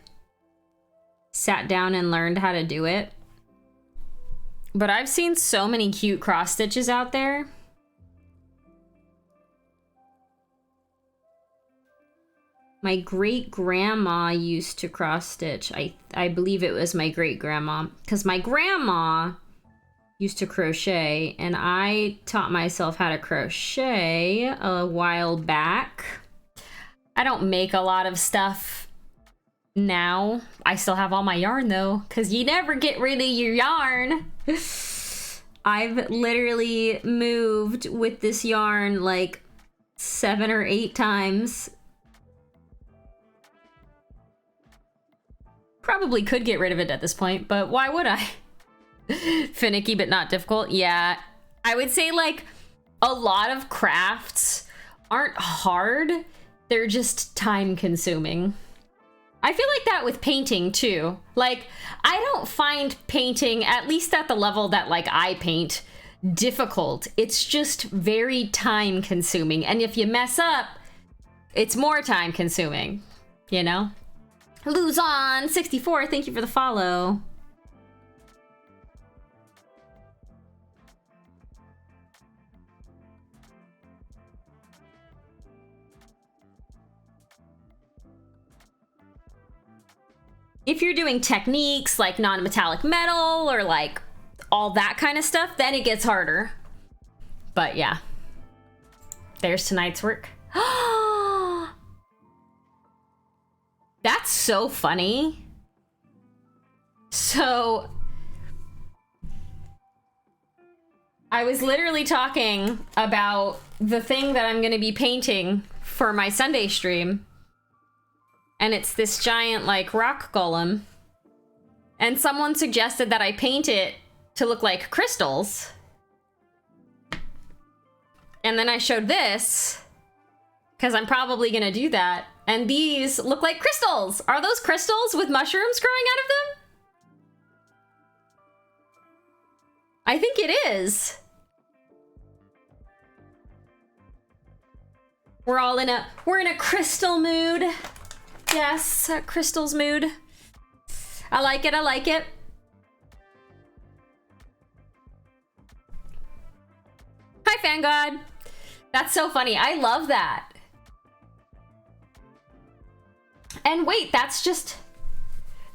sat down and learned how to do it. But I've seen so many cute cross stitches out there. My great-grandma used to cross-stitch. I believe it was my great-grandma. Because my grandma used to crochet, and I taught myself how to crochet a while back. I don't make a lot of stuff now. I still have all my yarn, though, because you never get rid of your yarn. I've literally moved with this yarn, like, 7 or 8 times. Probably could get rid of it at this point, but why would I? Finicky but not difficult. Yeah, I would say, like, a lot of crafts aren't hard. They're just time consuming. I feel like that with painting too. Like, I don't find painting, at least at the level that, like, I paint, difficult. It's just very time consuming. And if you mess up, it's more time consuming, you know? Luzon64, thank you for the follow. If you're doing techniques like non-metallic metal or like all that kind of stuff, then it gets harder. But yeah. There's tonight's work. That's so funny. So I was literally talking about the thing that I'm going to be painting for my Sunday stream. And it's this giant, like, rock golem. And someone suggested that I paint it to look like crystals. And then I showed this, because I'm probably going to do that. And these look like crystals. Are those crystals with mushrooms growing out of them? I think it is. We're in a crystal mood. Yes, a crystals mood. I like it, I like it. Hi, Fan God. That's so funny. I love that. And wait, that's just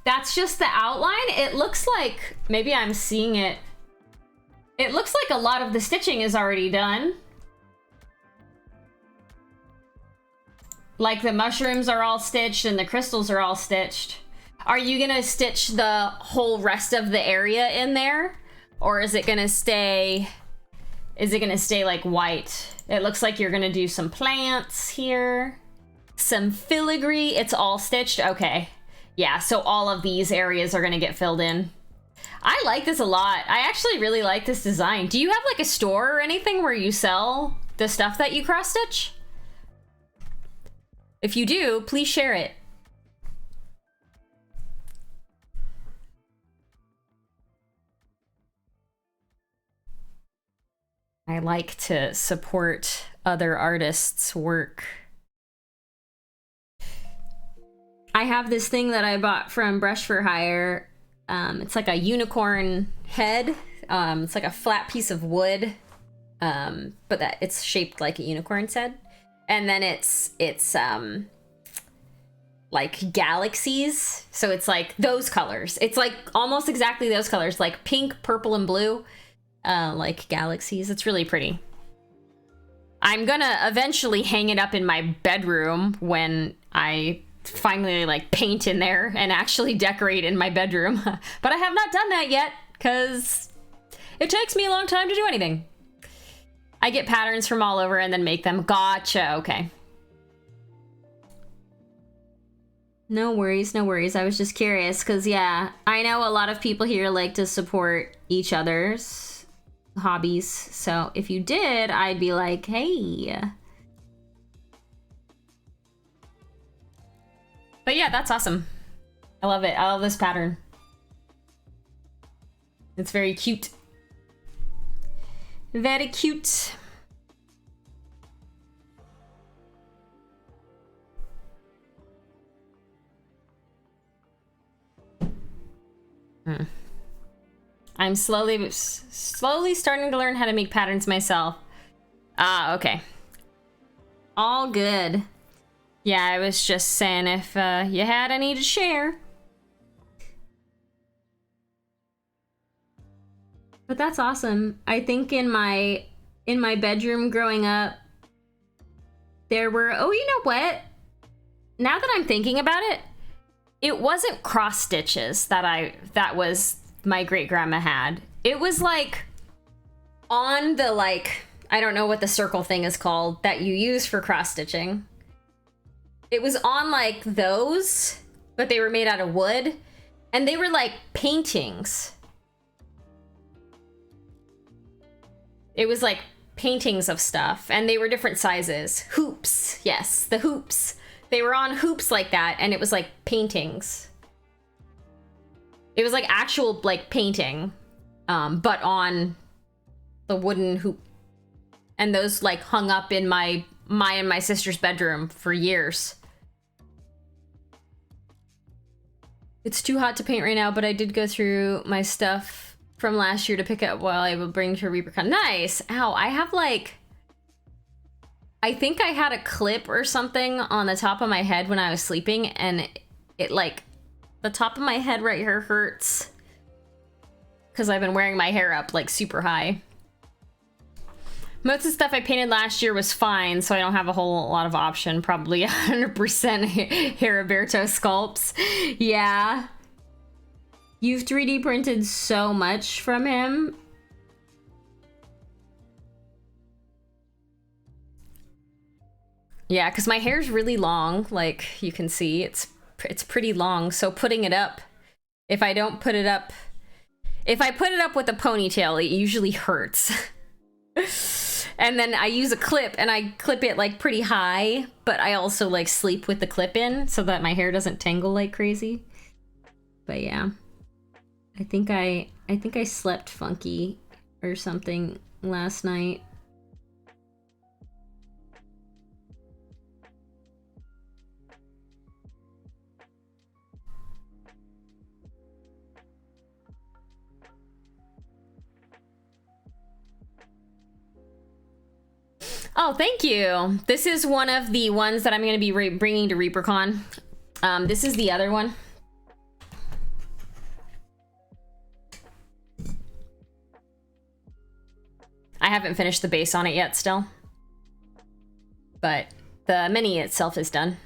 the outline? It looks like, maybe I'm seeing it. It looks like a lot of the stitching is already done. Like the mushrooms are all stitched and the crystals are all stitched. Are you gonna stitch the whole rest of the area in there? Or is it gonna stay like white? It looks like you're gonna do some plants here. Some filigree, it's all stitched, okay. Yeah, so all of these areas are gonna get filled in. I like this a lot. I actually really like this design. Do you have like a store or anything where you sell the stuff that you cross stitch? If you do, please share it. I like to support other artists' work. I have this thing that I bought from Brush for Hire. It's like a unicorn head. It's like a flat piece of wood, but that it's shaped like a unicorn's head. And then it's like galaxies. So it's like those colors. It's like almost exactly those colors, like pink, purple, and blue, like galaxies. It's really pretty. I'm gonna eventually hang it up in my bedroom when I finally like paint in there and actually decorate in my bedroom. But I have not done that yet because it takes me a long time to do anything. I get patterns from all over and then make them. Gotcha, okay. No worries, no worries. I was just curious because, yeah, I know a lot of people here like to support each other's hobbies. So if you did, I'd be like, hey. But yeah, that's awesome. I love it. I love this pattern. It's very cute. Very cute. I'm slowly starting to learn how to make patterns myself. Ah, okay. All good. Yeah, I was just saying if you had any to share. But that's awesome. I think in my bedroom growing up, there were, oh, you know what? Now that I'm thinking about it, it wasn't cross stitches that was my great grandma had. It was like on the, like, I don't know what the circle thing is called that you use for cross stitching. It was on like those, but they were made out of wood and they were like paintings. It was like paintings of stuff and they were different sizes. Hoops, yes, the hoops. They were on hoops like that and it was like paintings. It was like actual like painting, but on the wooden hoop. And those like hung up in my and my sister's bedroom for years. It's too hot to paint right now, but I did go through my stuff from last year to pick up while I will bring to ReaperCon. Nice! Ow, I have like... I think I had a clip or something on the top of my head when I was sleeping, and it like... The top of my head right here hurts. Because I've been wearing my hair up like super high. Most of the stuff I painted last year was fine, so I don't have a whole lot of option. Probably 100% Heriberto sculpts. Yeah. You've 3D printed so much from him. Yeah, because my hair's really long, like you can see. It's pretty long, so putting it up, if I don't put it up, if I put it up with a ponytail, it usually hurts. And then I use a clip, and I clip it like pretty high, but I also like sleep with the clip in so that my hair doesn't tangle like crazy. But yeah, I think I slept funky or something last night. Oh, thank you. This is one of the ones that I'm going to be bringing to ReaperCon. This is the other one. I haven't finished the base on it yet still. But the mini itself is done.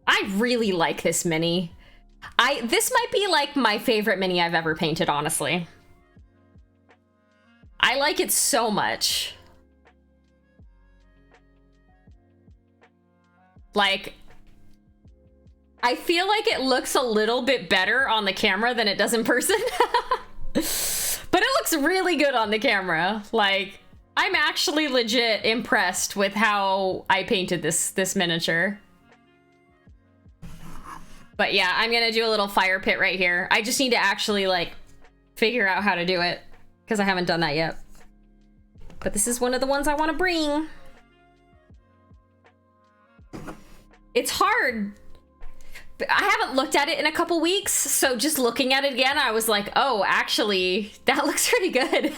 I really like this mini. This might be like my favorite mini I've ever painted, honestly. I like it so much. Like, I feel like it looks a little bit better on the camera than it does in person. But it looks really good on the camera. Like, I'm actually legit impressed with how I painted this miniature. But yeah, I'm gonna do a little fire pit right here. I just need to actually like figure out how to do it because I haven't done that yet. But this is one of the ones I want to bring. It's hard. I haven't looked at it in a couple weeks, so just looking at it again, I was like, oh, actually, that looks pretty good.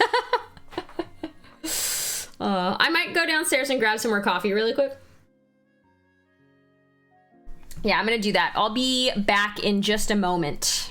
I might go downstairs and grab some more coffee really quick. Yeah, I'm gonna do that. I'll be back in just a moment.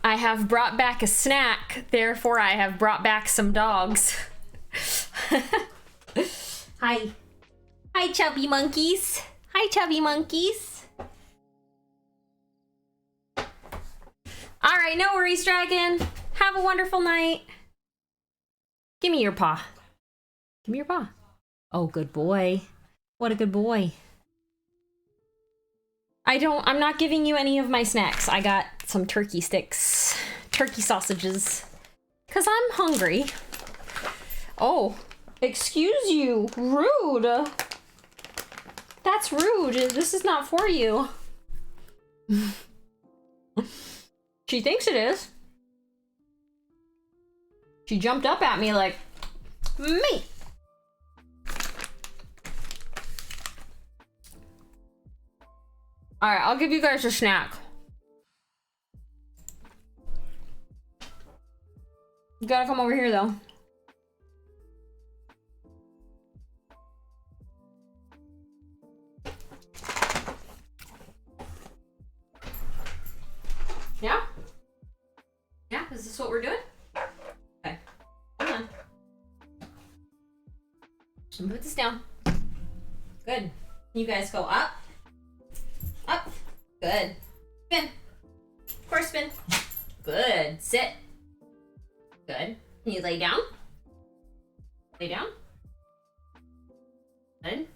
I have brought back a snack, therefore I have brought back some dogs. Hi. Hi, chubby monkeys. Hi, chubby monkeys. All right, no worries, dragon. Have a wonderful night. Give me your paw. Give me your paw. Oh, good boy. What a good boy. I'm not giving you any of my snacks. I got some turkey sticks, turkey sausages, because I'm hungry. Oh, excuse you, rude. That's rude. This is not for you. She thinks it is. She jumped up at me like, me. All right, I'll give you guys a snack. You gotta come over here though. Yeah? Yeah, is this what we're doing? Okay, hold on. I'm gonna put this down. Good. You guys go up. Up. Good. Spin. Of course, spin. Good. Sit. Good. Can you lay down? Lay down. Good.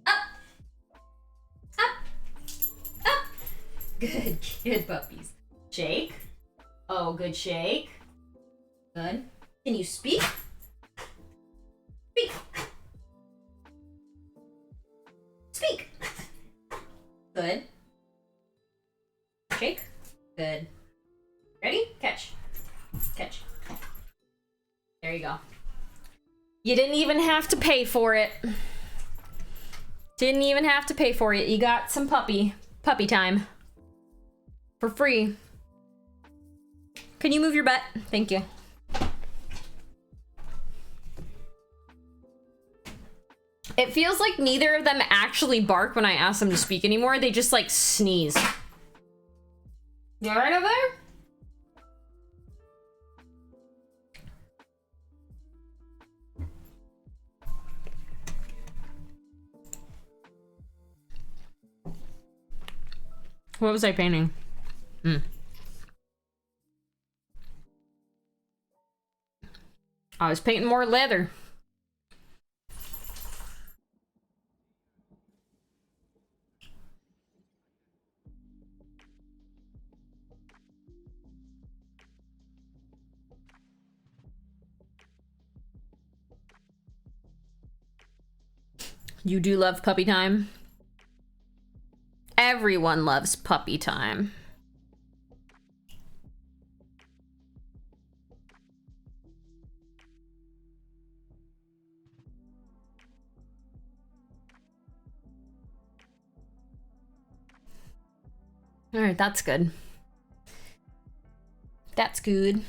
Up. Up. Up. Good. Good puppies. Shake. Oh, good shake. Good. Can you speak? Speak. Speak. Good. Shake. Good. Ready? Catch. Catch. There you go. You didn't even have to pay for it. Didn't even have to pay for it. You got some puppy time. For free. Can you move your butt? Thank you. It feels like neither of them actually bark when I ask them to speak anymore. They just like sneeze. You all right over there? What was I painting? I was painting more leather. You do love puppy time? Everyone loves puppy time. All right, that's good. That's good.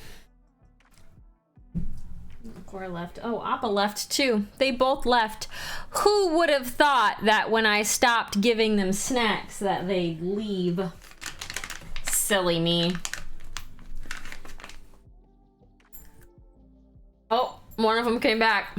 Cora left. Oh, Appa left too. They both left. Who would have thought that when I stopped giving them snacks that they'd leave? Silly me. Oh, one of them came back.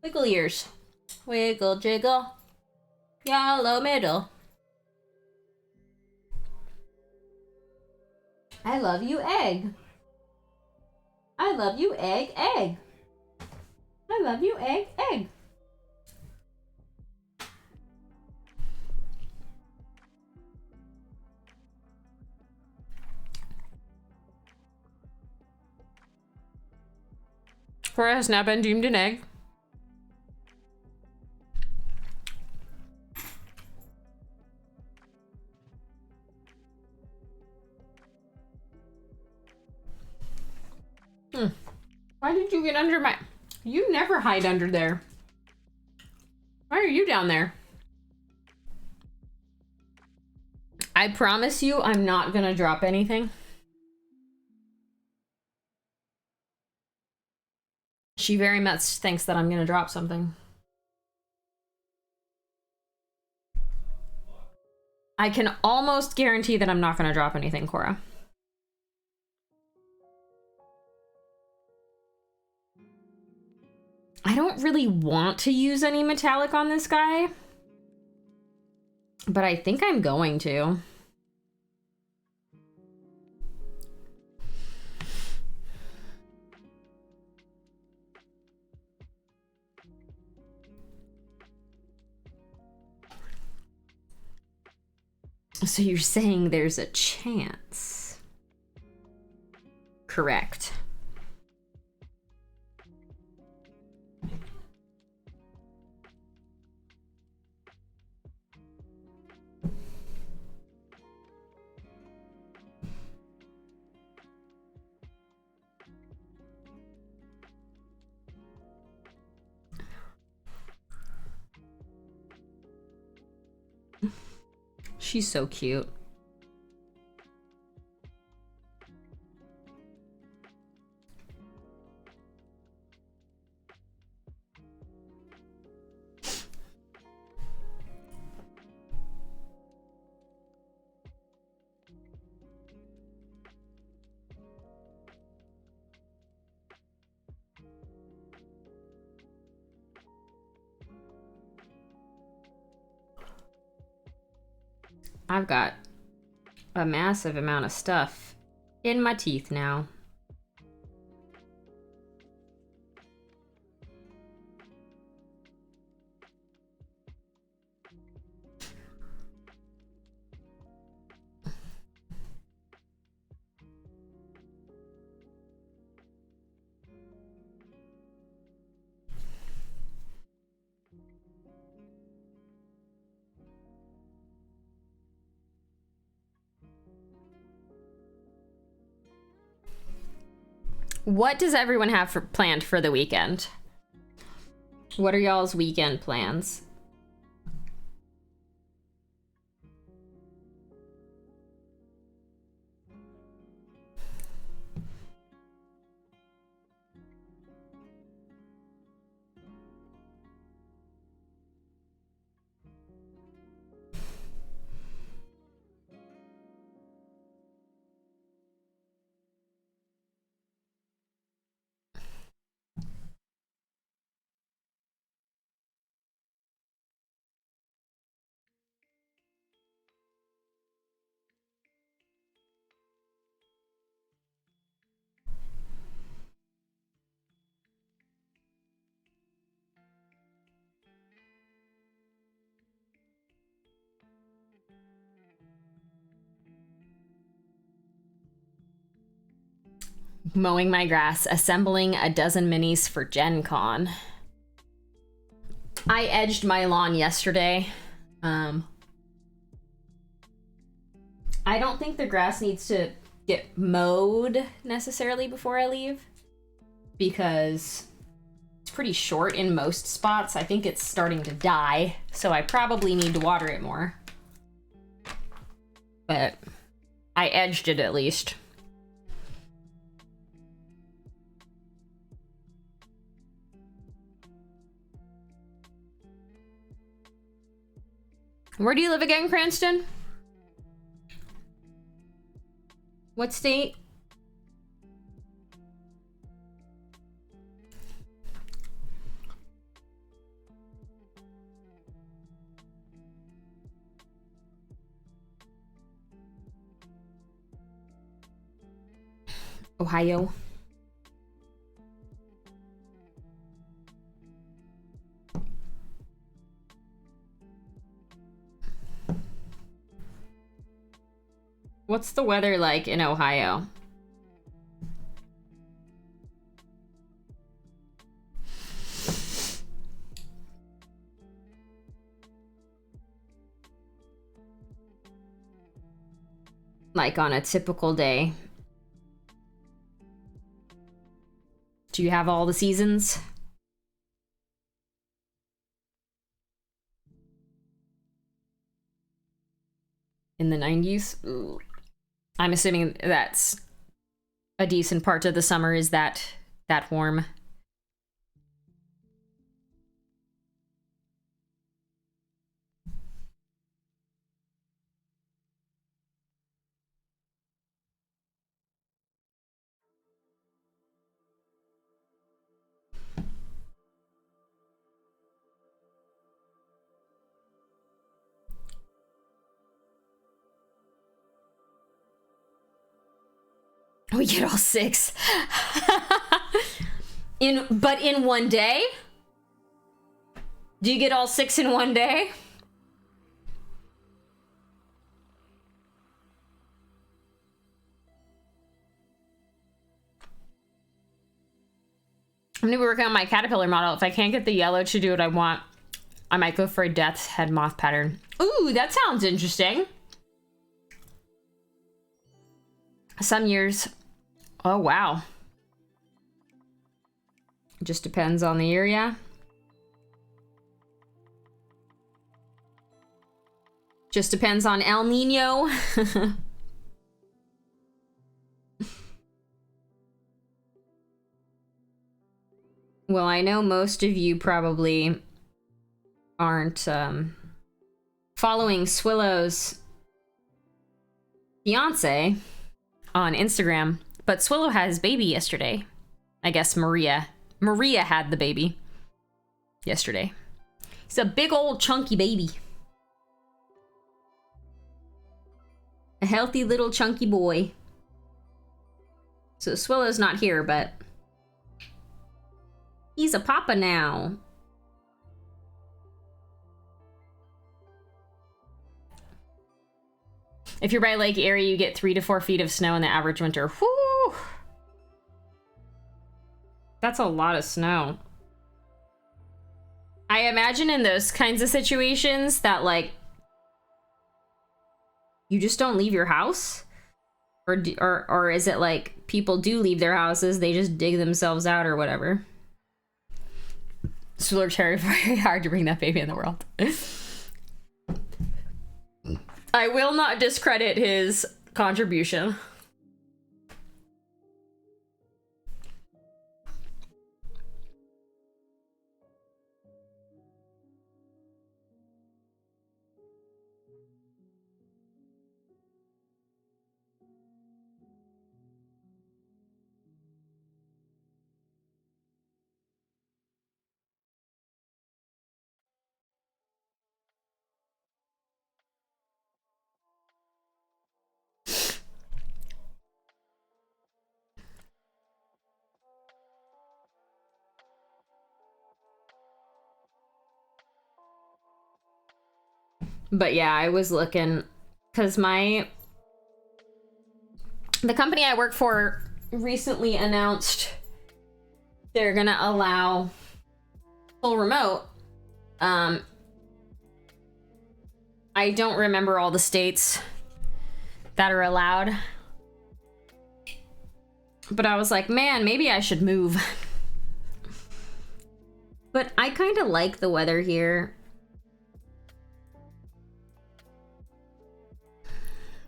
Wiggle ears. Wiggle jiggle. Yellow middle. I love you, egg. I love you, egg, egg. I love you, egg, egg. Cora has now been deemed an egg. Why did you get under my... You never hide under there. Why are you down there? I promise you I'm not gonna drop anything. She very much thinks that I'm gonna drop something. I can almost guarantee that I'm not gonna drop anything, Cora. I don't really want to use any metallic on this guy, but I think I'm going to. So you're saying there's a chance? Correct. She's so cute. I've got a massive amount of stuff in my teeth now. What does everyone have planned for the weekend? What are y'all's weekend plans? Mowing my grass, assembling a dozen minis for Gen Con. I edged my lawn yesterday. I don't think the grass needs to get mowed necessarily before I leave, because it's pretty short in most spots. I think it's starting to die, so I probably need to water it more. But I edged it at least. Where do you live again, Cranston? What state? Ohio. What's the weather like in Ohio? Like on a typical day. Do you have all the seasons? In the 90s? Ooh. I'm assuming that's a decent part of the summer is that warm. We get all 6. But in one day? Do you get all 6 in one day? I'm gonna be working on my caterpillar model. If I can't get the yellow to do what I want, I might go for a death's head moth pattern. Ooh, that sounds interesting. Some years. Oh, wow. It just depends on the year, yeah. Just depends on El Nino. Well, I know most of you probably aren't following Swillow's fiance on Instagram, but Swillow had his baby yesterday. I guess Maria had the baby yesterday. He's a big old chunky baby. A healthy little chunky boy. So Swillow's not here, but he's a papa now. If you're by Lake Erie, you get 3 to 4 feet of snow in the average winter. Whew! That's a lot of snow. I imagine in those kinds of situations that, like, you just don't leave your house? Or is it like people do leave their houses, they just dig themselves out or whatever? Swiller Cherry, very hard to bring that baby in the world. I will not discredit his contribution. But yeah, I was looking because the company I work for recently announced they're gonna allow full remote. I don't remember all the states that are allowed, but I was like, man, maybe I should move. But I kind of like the weather here.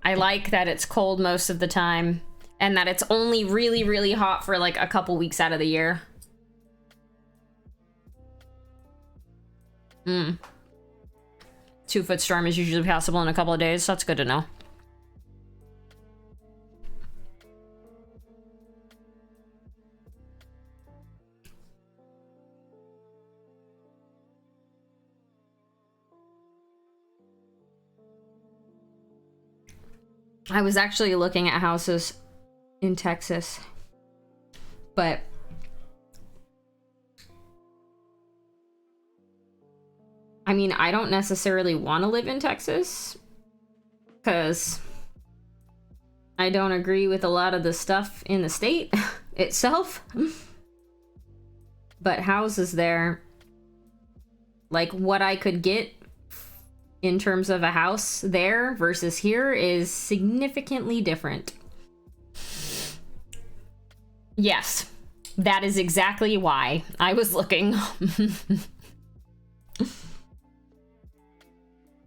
I like that it's cold most of the time and that it's only really, really hot for like a couple weeks out of the year. 2-foot storm is usually passable in a couple of days. That's good to know. I was actually looking at houses in Texas, but I mean, I don't necessarily want to live in Texas because I don't agree with a lot of the stuff in the state itself. But houses there, like what I could get in terms of a house there versus here is significantly different. Yes, that is exactly why I was looking.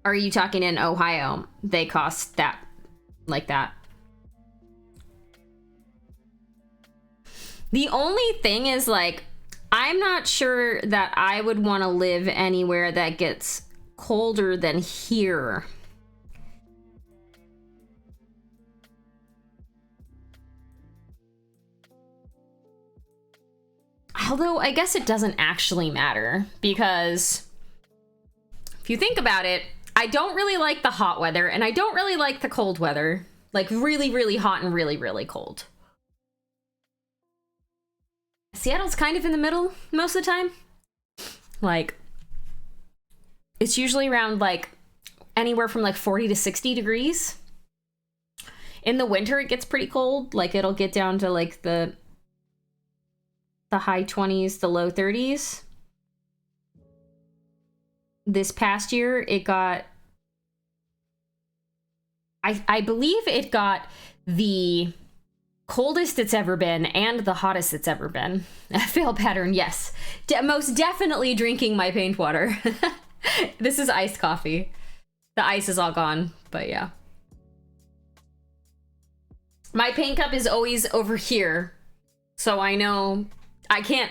Are you talking in Ohio? They cost that, like that. The only thing is, like, I'm not sure that I would want to live anywhere that gets colder than here. Although I guess it doesn't actually matter, because if you think about it, I don't really like the hot weather and I don't really like the cold weather. Like really, really hot and really, really cold. Seattle's kind of in the middle most of the time. Like, it's usually around like anywhere from like 40 to 60 degrees. In the winter, it gets pretty cold. Like, it'll get down to like the high 20s, the low 30s. This past year, it got... I believe it got the coldest it's ever been and the hottest it's ever been. Fail pattern, yes. Most definitely drinking my paint water. This is iced coffee. The ice is all gone, but yeah. My paint cup is always over here, so I know I can't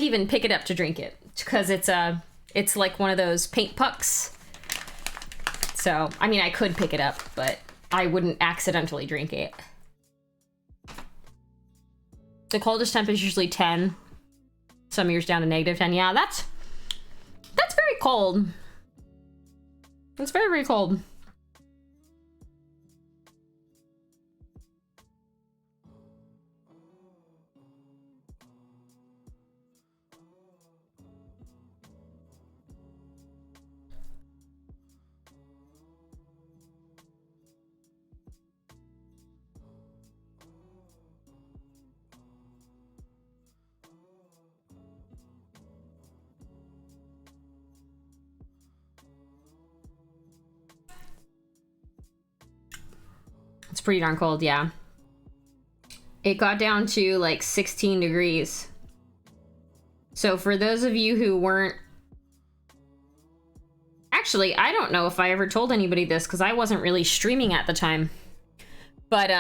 even pick it up to drink it because it's like one of those paint pucks. So, I mean, I could pick it up, but I wouldn't accidentally drink it. The coldest temp is usually 10. Some years down to -10. Yeah, that's very cold. It's very, very cold. It's pretty darn cold, yeah. It got down to like 16 degrees. So for those of you who weren't... Actually, I don't know if I ever told anybody this because I wasn't really streaming at the time. But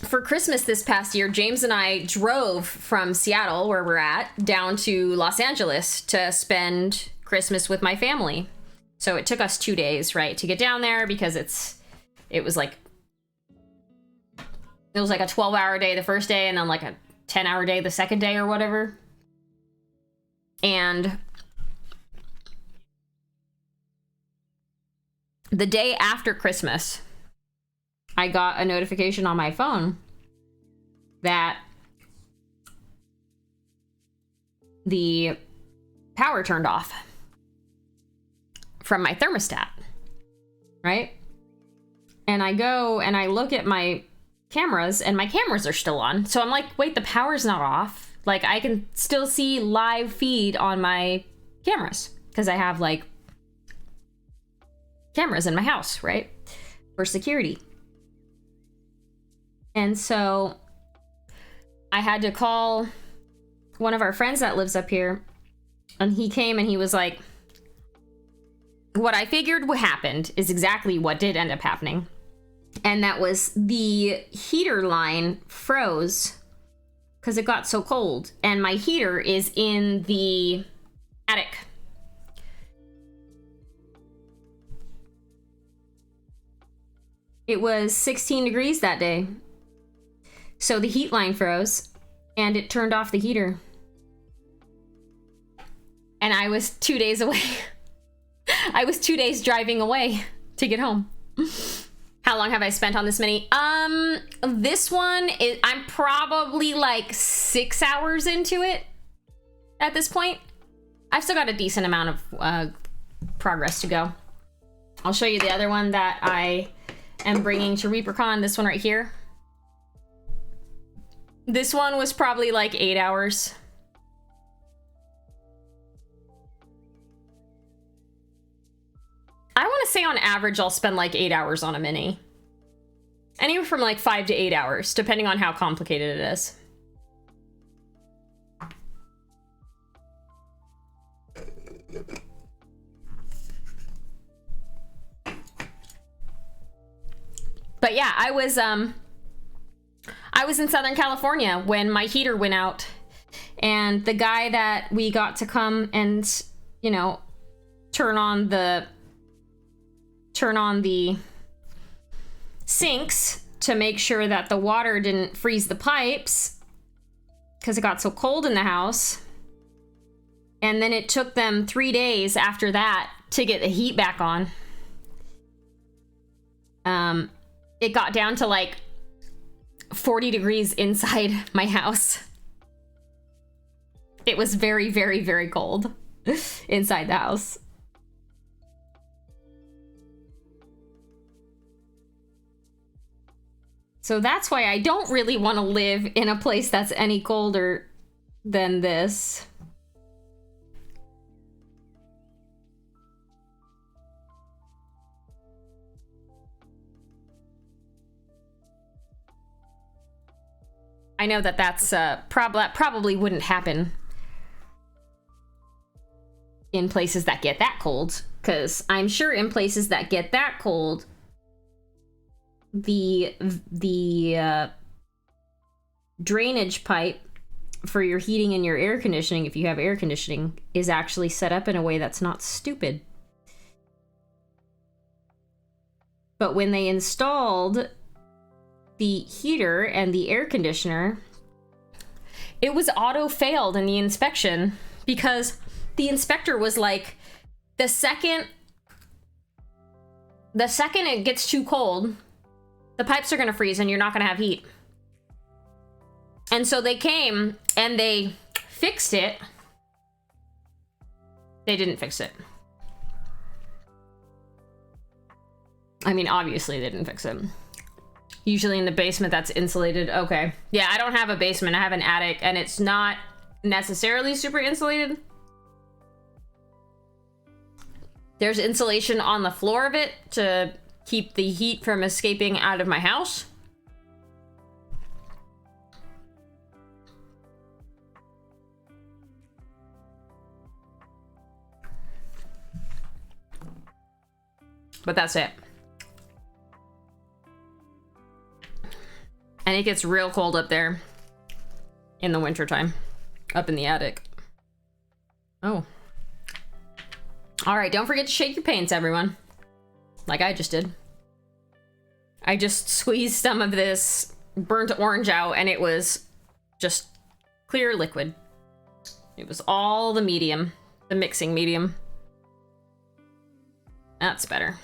for Christmas this past year, James and I drove from Seattle, where we're at, down to Los Angeles to spend Christmas with my family. So it took us 2 days, right, to get down there because it was like a 12-hour day the first day and then like a 10-hour day the second day or whatever. And the day after Christmas, I got a notification on my phone that the power turned off from my thermostat, right? And I go and I look at my cameras and my cameras are still on. So I'm like, wait, the power's not off. Like, I can still see live feed on my cameras because I have like cameras in my house, right? For security. And so I had to call one of our friends that lives up here, and he came and he was like, what I figured what happened is exactly what did end up happening. And that was the heater line froze because it got so cold. And my heater is in the attic. It was 16 degrees that day. So the heat line froze and it turned off the heater. And I was 2 days away. I was 2 days driving away to get home. How long have I spent on this mini? This one is, I'm probably like 6 hours into it at this point. I've still got a decent amount of progress to go. I'll show you the other one that I am bringing to ReaperCon, this one right here. This one was probably like 8 hours. I want to say on average, I'll spend like 8 hours on a mini. Anywhere from like 5 to 8 hours, depending on how complicated it is. But yeah, I was in Southern California when my heater went out, and the guy that we got to come and, you know, turn on the sinks to make sure that the water didn't freeze the pipes because it got so cold in the house. And then it took them 3 days after that to get the heat back on. It got down to like 40 degrees inside my house. It was very, very, very cold inside the house. So that's why I don't really want to live in a place that's any colder than this. I know that that's probably wouldn't happen in places that get that cold, because I'm sure in places that get that cold, the drainage pipe for your heating and your air conditioning, if you have air conditioning, is actually set up in a way that's not stupid. But when they installed the heater and the air conditioner, it was auto failed in the inspection, because the inspector was like, the second it gets too cold, the pipes are gonna freeze and you're not gonna have heat. And so they came and they fixed it. They didn't fix it. I mean, obviously they didn't fix it. Usually in the basement that's insulated. Okay. Yeah, I don't have a basement. I have an attic, and it's not necessarily super insulated. There's insulation on the floor of it to keep the heat from escaping out of my house. But that's it. And it gets real cold up there in the wintertime, up in the attic. Oh. All right, don't forget to shake your paints, everyone. Like I just did. I just squeezed some of this burnt orange out, and it was just clear liquid. It was all the medium, the mixing medium. That's better.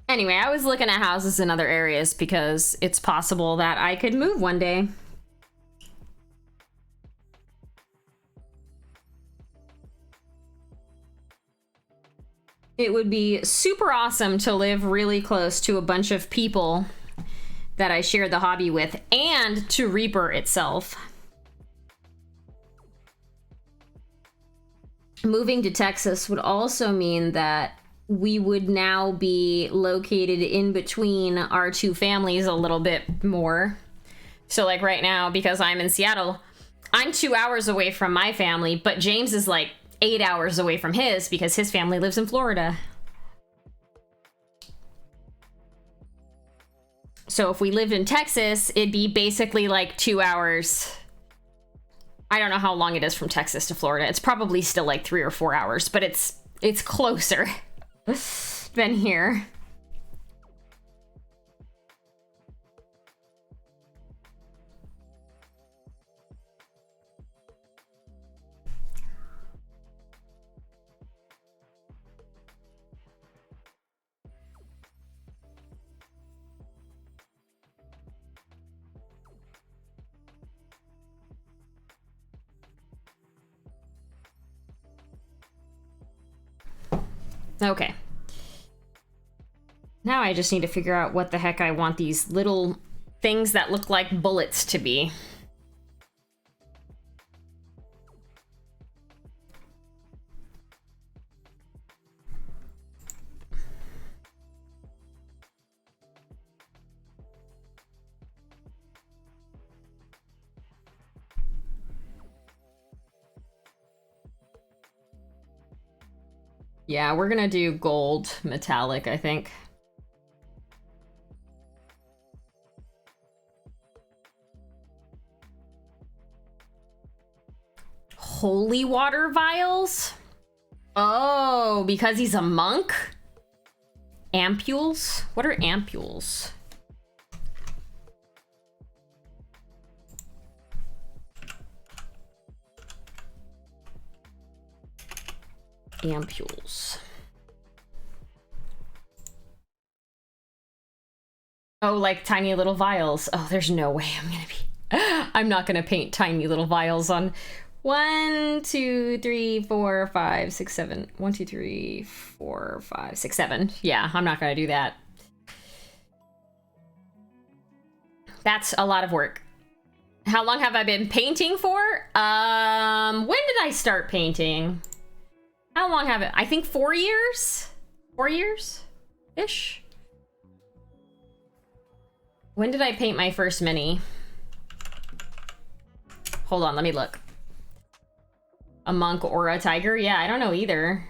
Anyway, I was looking at houses in other areas because it's possible that I could move one day. It would be super awesome to live really close to a bunch of people that I share the hobby with, and to Reaper itself. Moving to Texas would also mean that we would now be located in between our two families a little bit more. So like right now, because I'm in Seattle, I'm 2 hours away from my family, but James is like 8 hours away from his because his family lives in Florida. So if we lived in Texas, it'd be basically like 2 hours. I don't know how long it is from Texas to Florida. It's probably still like 3 or 4 hours, but it's closer than here. Okay. Now I just need to figure out what the heck I want these little things that look like bullets to be. Yeah, we're gonna do gold metallic, I think. Holy water vials? Oh, because he's a monk? Ampules? What are ampules? Ampules. Oh, like tiny little vials. Oh, there's no way I'm not gonna paint tiny little vials on 1, 2, 3, 4, 5, 6, 7. 1, 2, 3, 4, 5, 6, 7. Yeah, I'm not gonna do that. That's a lot of work. How long have I been painting for? When did I start painting? How long have it? I think 4 years? 4 years-ish? When did I paint my first mini? Hold on, let me look. A monk or a tiger? Yeah, I don't know either.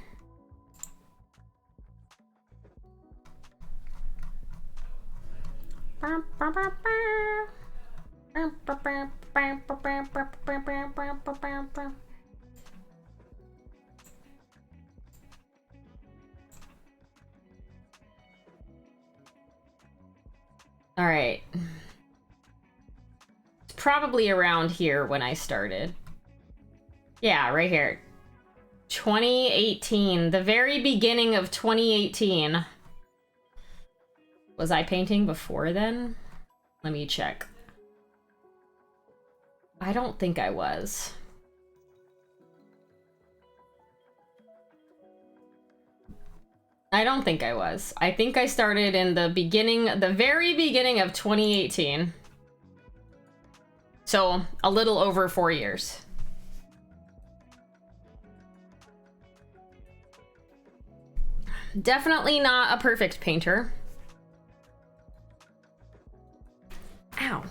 All right. It's probably around here when I started. Yeah, right here. 2018, the very beginning of 2018. Was I painting before then? Let me check. I don't think I was. I don't think I was. I think I started in the beginning, the very beginning of 2018. So a little over 4 years. Definitely not a perfect painter. Ow.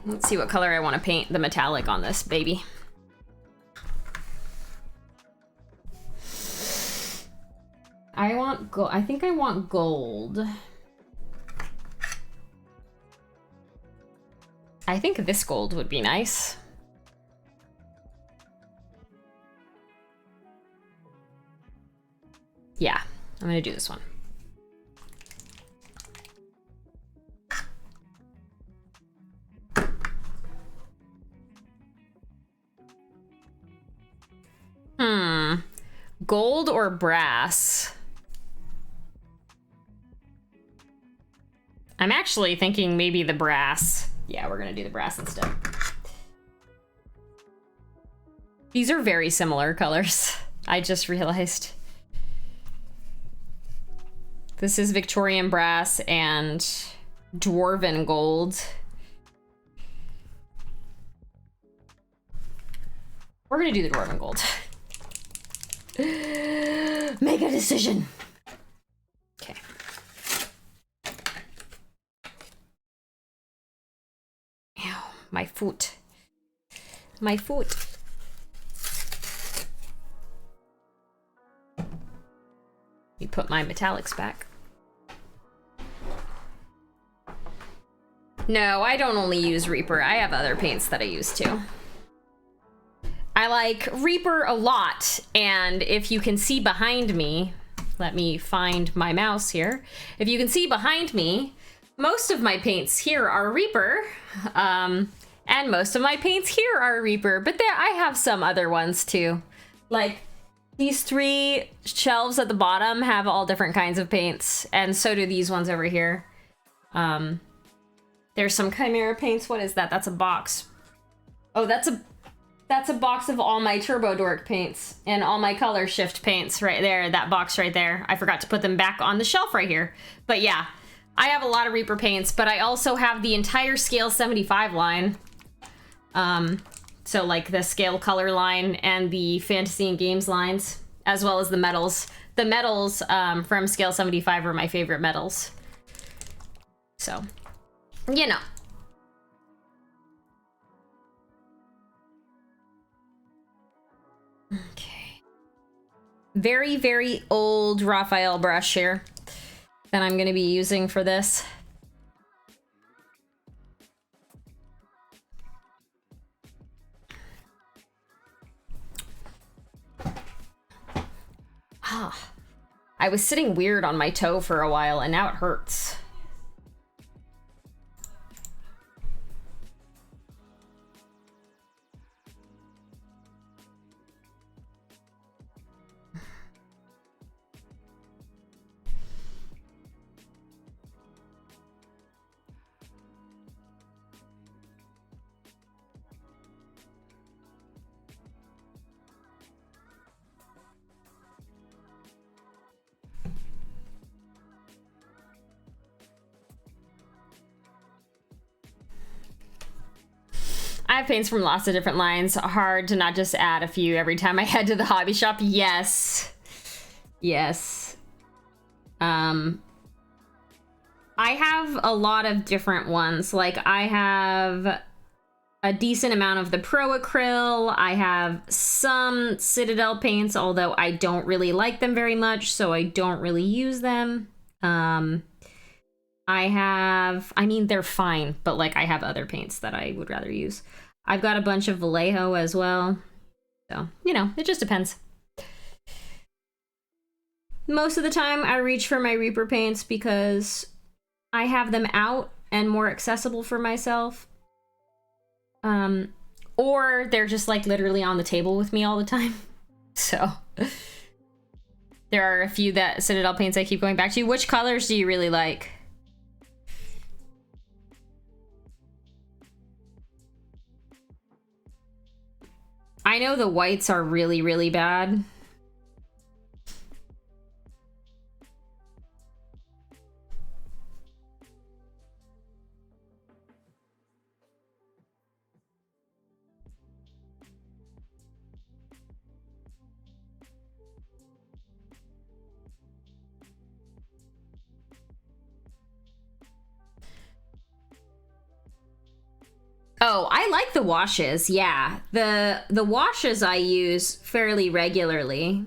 Let's see what color I want to paint the metallic on this baby. I want gold. I think I want gold. I think this gold would be nice. Yeah, I'm gonna do this one. Gold or brass? I'm actually thinking maybe the brass. Yeah, we're gonna do the brass instead. These are very similar colors. I just realized. This is Victorian brass and Dwarven gold. We're gonna do the Dwarven gold. Make a decision. Okay. Ow, my foot. My foot. Let me put my metallics back. No, I don't only use Reaper. I have other paints that I use too. I like Reaper a lot, and if you can see behind me, let me find my mouse here. If you can see behind me, most of my paints here are Reaper, and most of my paints here are Reaper, but there I have some other ones too. Like these 3 shelves at the bottom have all different kinds of paints, and so do these ones over here. There's some Chimera paints. What is that? That's a box. Oh, that's a box of all my Turbo Dork paints and all my color shift paints right there. That box right there. I forgot to put them back on the shelf right here. But yeah, I have a lot of Reaper paints, but I also have the entire Scale 75 line. So like the Scale Color line and the Fantasy and Games lines, as well as the metals. The metals from Scale 75 are my favorite metals. So, you know. Okay. very, very old Raphael brush here that I'm going to be using for this. Ah, I was sitting weird on my toe for a while and now it hurts. I have paints from lots of different lines. Hard to not just add a few every time I head to the hobby shop. Yes. Yes. I have a lot of different ones. Like, I have a decent amount of the Pro Acryl. I have some Citadel paints, although I don't really like them very much, so I don't really use them. I mean, they're fine, but like I have other paints that I would rather use. I've got a bunch of Vallejo as well. So, you know, it just depends. Most of the time I reach for my Reaper paints because I have them out and more accessible for myself. Or they're just like literally on the table with me all the time. So there are a few that Citadel paints I keep going back to. Which colors do you really like? I know the whites are really, really bad. Oh, I like the washes, yeah. The washes I use fairly regularly,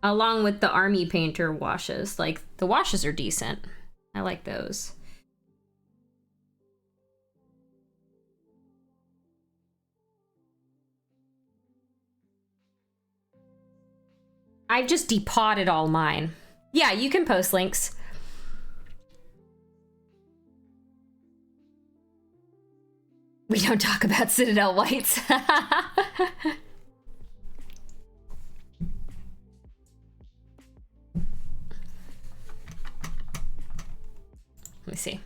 along with the Army Painter washes. Like, the washes are decent. I like those. I've just depotted all mine. Yeah, you can post links. We don't talk about Citadel Whites. Let me see.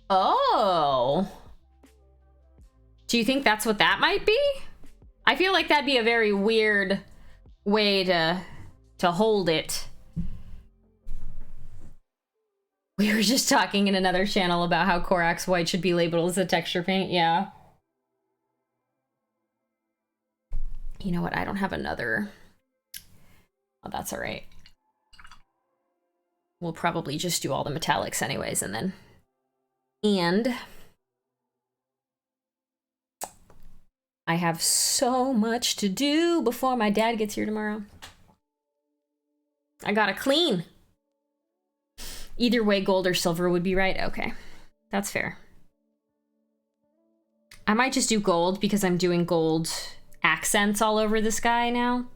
Oh. Do you think that's what that might be? I feel like that'd be a very weird way to hold it. We were just talking in another channel about how Corax White should be labeled as a texture paint, yeah. You know what, I don't have another. Oh, that's all right. We'll probably just do all the metallics anyways, and then... And... I have so much to do before my dad gets here tomorrow. I gotta clean. Either way, gold or silver would be right. Okay, that's fair. I might just do gold because I'm doing gold accents all over the sky now.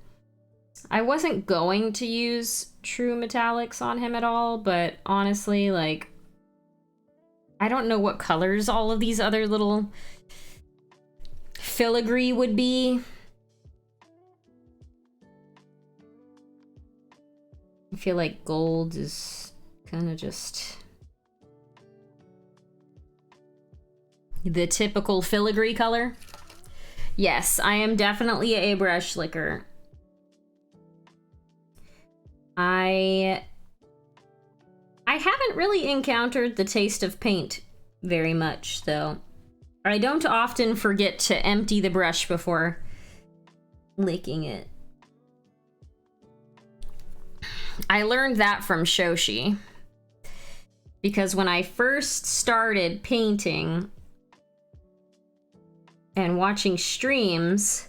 I wasn't going to use true metallics on him at all, but honestly, like, I don't know what colors all of these other little filigree would be. I feel like gold is kind of just the typical filigree color. Yes, I am definitely a brush licker. I haven't really encountered the taste of paint very much, though. I don't often forget to empty the brush before licking it. I learned that from Shoshi, because when I first started painting and watching streams,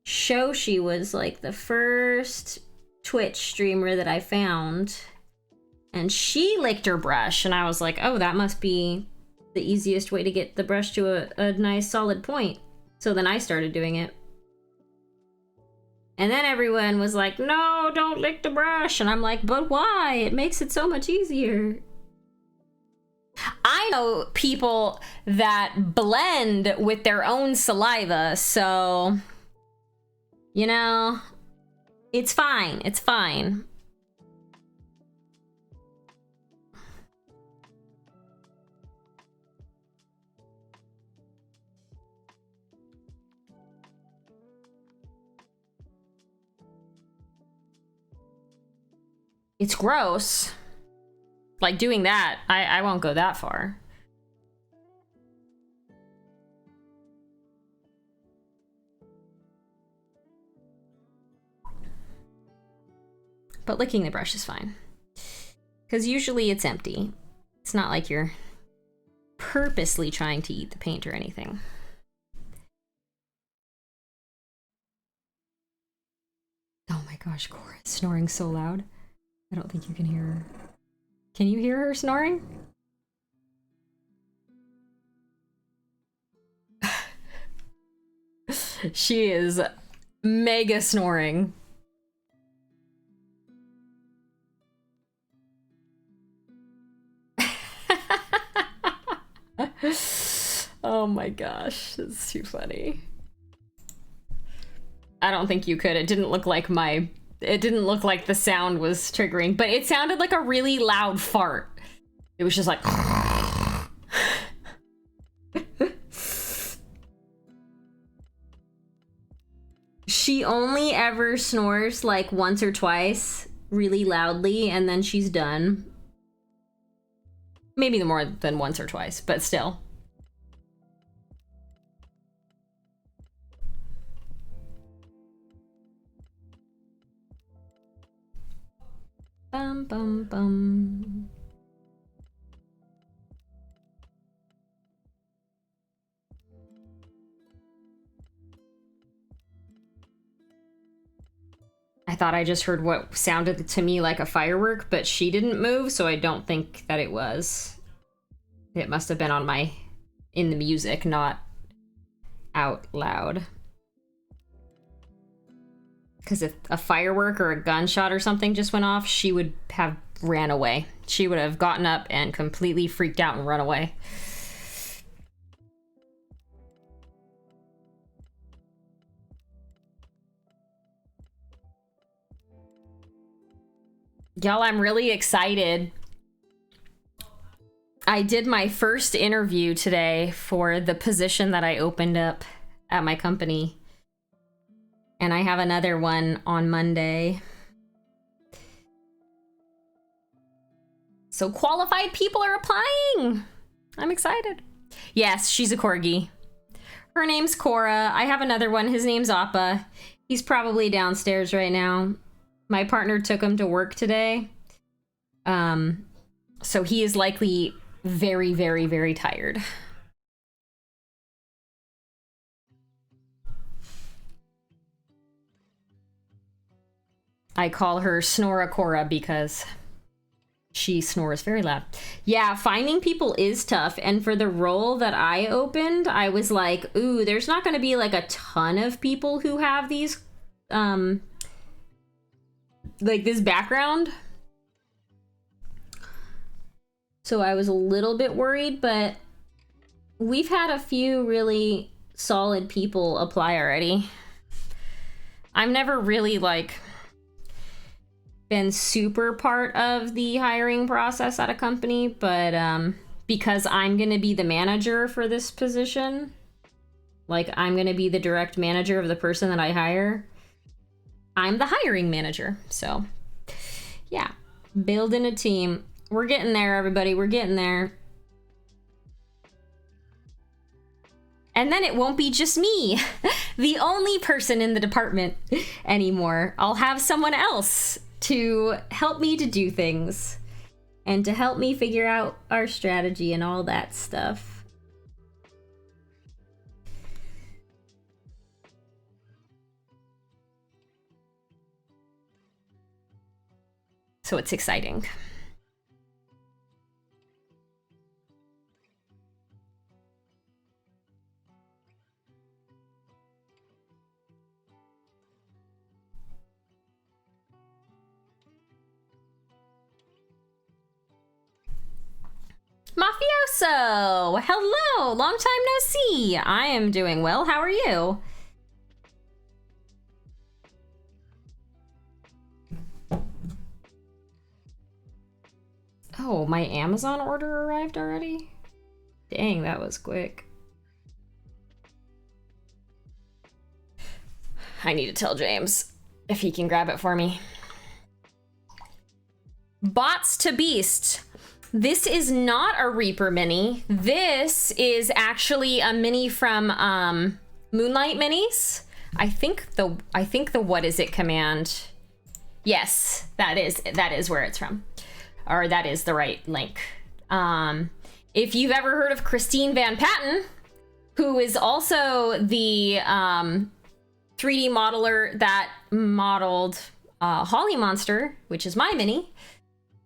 Shoshi was like the first Twitch streamer that I found, and she licked her brush, and I was like, oh, that must be the easiest way to get the brush to a nice solid point. So then I started doing it. And then everyone was like, no, don't lick the brush. And I'm like, but why? It makes it so much easier. I know people that blend with their own saliva, so, you know, it's fine. It's fine. It's gross. Like, doing that, I won't go that far. But licking the brush is fine. Because usually it's empty. It's not like you're purposely trying to eat the paint or anything. Oh my gosh, Cora is snoring so loud. I don't think you can hear her. Can you hear her snoring? She is mega snoring. Oh my gosh, that's too funny. I don't think you could. It didn't look like the sound was triggering, but it sounded like a really loud fart. It was just like she only ever snores like once or twice really loudly, and then she's done. Maybe more than once or twice, but still. Bum, bum, bum. I thought I just heard what sounded to me like a firework, but she didn't move, so I don't think that it was. It must have been in the music, not out loud. Because if a firework or a gunshot or something just went off, she would have ran away. She would have gotten up and completely freaked out and run away. Y'all, I'm really excited. I did my first interview today for the position that I opened up at my company. And I have another one on Monday. So qualified people are applying. I'm excited. Yes, she's a corgi. Her name's Cora. I have another one. His name's Appa. He's probably downstairs right now. My partner took him to work today. So he is likely very, very, very tired. I call her Snora Cora because she snores very loud. Yeah, finding people is tough. And for the role that I opened, I was like, ooh, there's not going to be like a ton of people who have these, like this background. So I was a little bit worried, but we've had a few really solid people apply already. I'm never really like been super part of the hiring process at a company, but because I'm gonna be the manager for this position, like I'm gonna be the direct manager of the person that I hire, I'm the hiring manager. So yeah, building a team. We're getting there, everybody. We're getting there. And then it won't be just me, the only person in the department anymore. I'll have someone else to help me to do things and to help me figure out our strategy and all that stuff. So it's exciting. Mafioso! Hello! Long time no see! I am doing well. How are you? Oh, my Amazon order arrived already? Dang, that was quick. I need to tell James if he can grab it for me. Bots to Beast. This is not a Reaper mini. This is actually a mini from Moonlight minis. I think the what is it command. Yes, that is where it's from. Or that is the right link. If you've ever heard of Christine Van Patten, who is also the 3D modeler that modeled Holly Monster, which is my mini,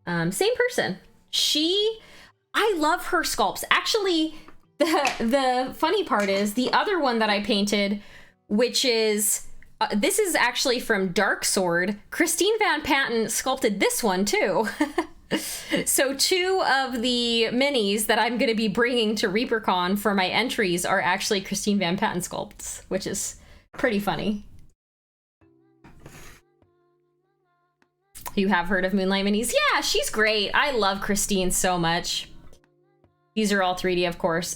same person. I love her sculpts. Actually, the funny part is the other one that I painted, which is, this is actually from Dark Sword. Christine Van Patten sculpted this one too. So 2 of the minis that I'm going to be bringing to ReaperCon for my entries are actually Christine Van Patten sculpts, which is pretty funny. You have heard of Moonlight minis? Yeah, she's great. I love Christine so much. These are all 3D, of course.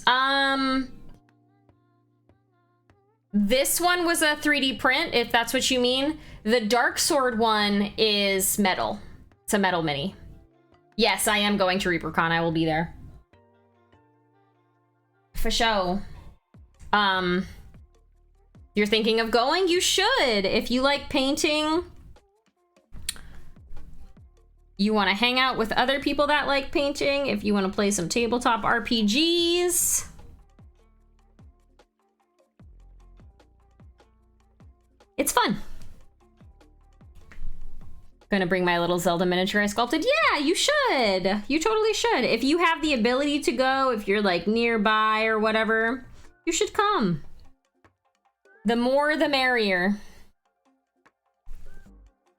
This one was a 3D print, if that's what you mean. The Dark Sword one is metal. It's a metal mini. Yes, I am going to ReaperCon. I will be there. For sure. You're thinking of going? You should. If you like painting, you want to hang out with other people that like painting, if you want to play some tabletop RPGs, it's fun. Gonna bring my little Zelda miniature I sculpted. Yeah, you should. You totally should. If you have the ability to go, if you're like nearby or whatever, you should come. The more the merrier.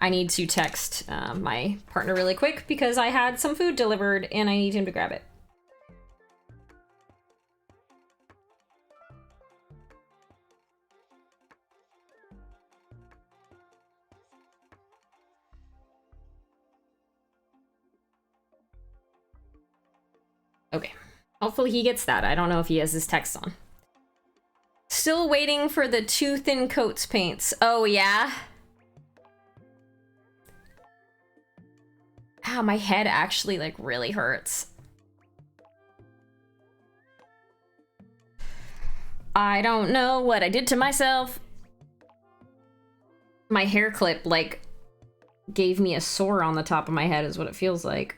I need to text my partner really quick because I had some food delivered and I need him to grab it. Okay, hopefully he gets that. I don't know if he has his text on. Still waiting for the Too Thin Coats paints. Oh yeah? Ow, my head actually like really hurts. I don't know what I did to myself. My hair clip like gave me a sore on the top of my head is what it feels like.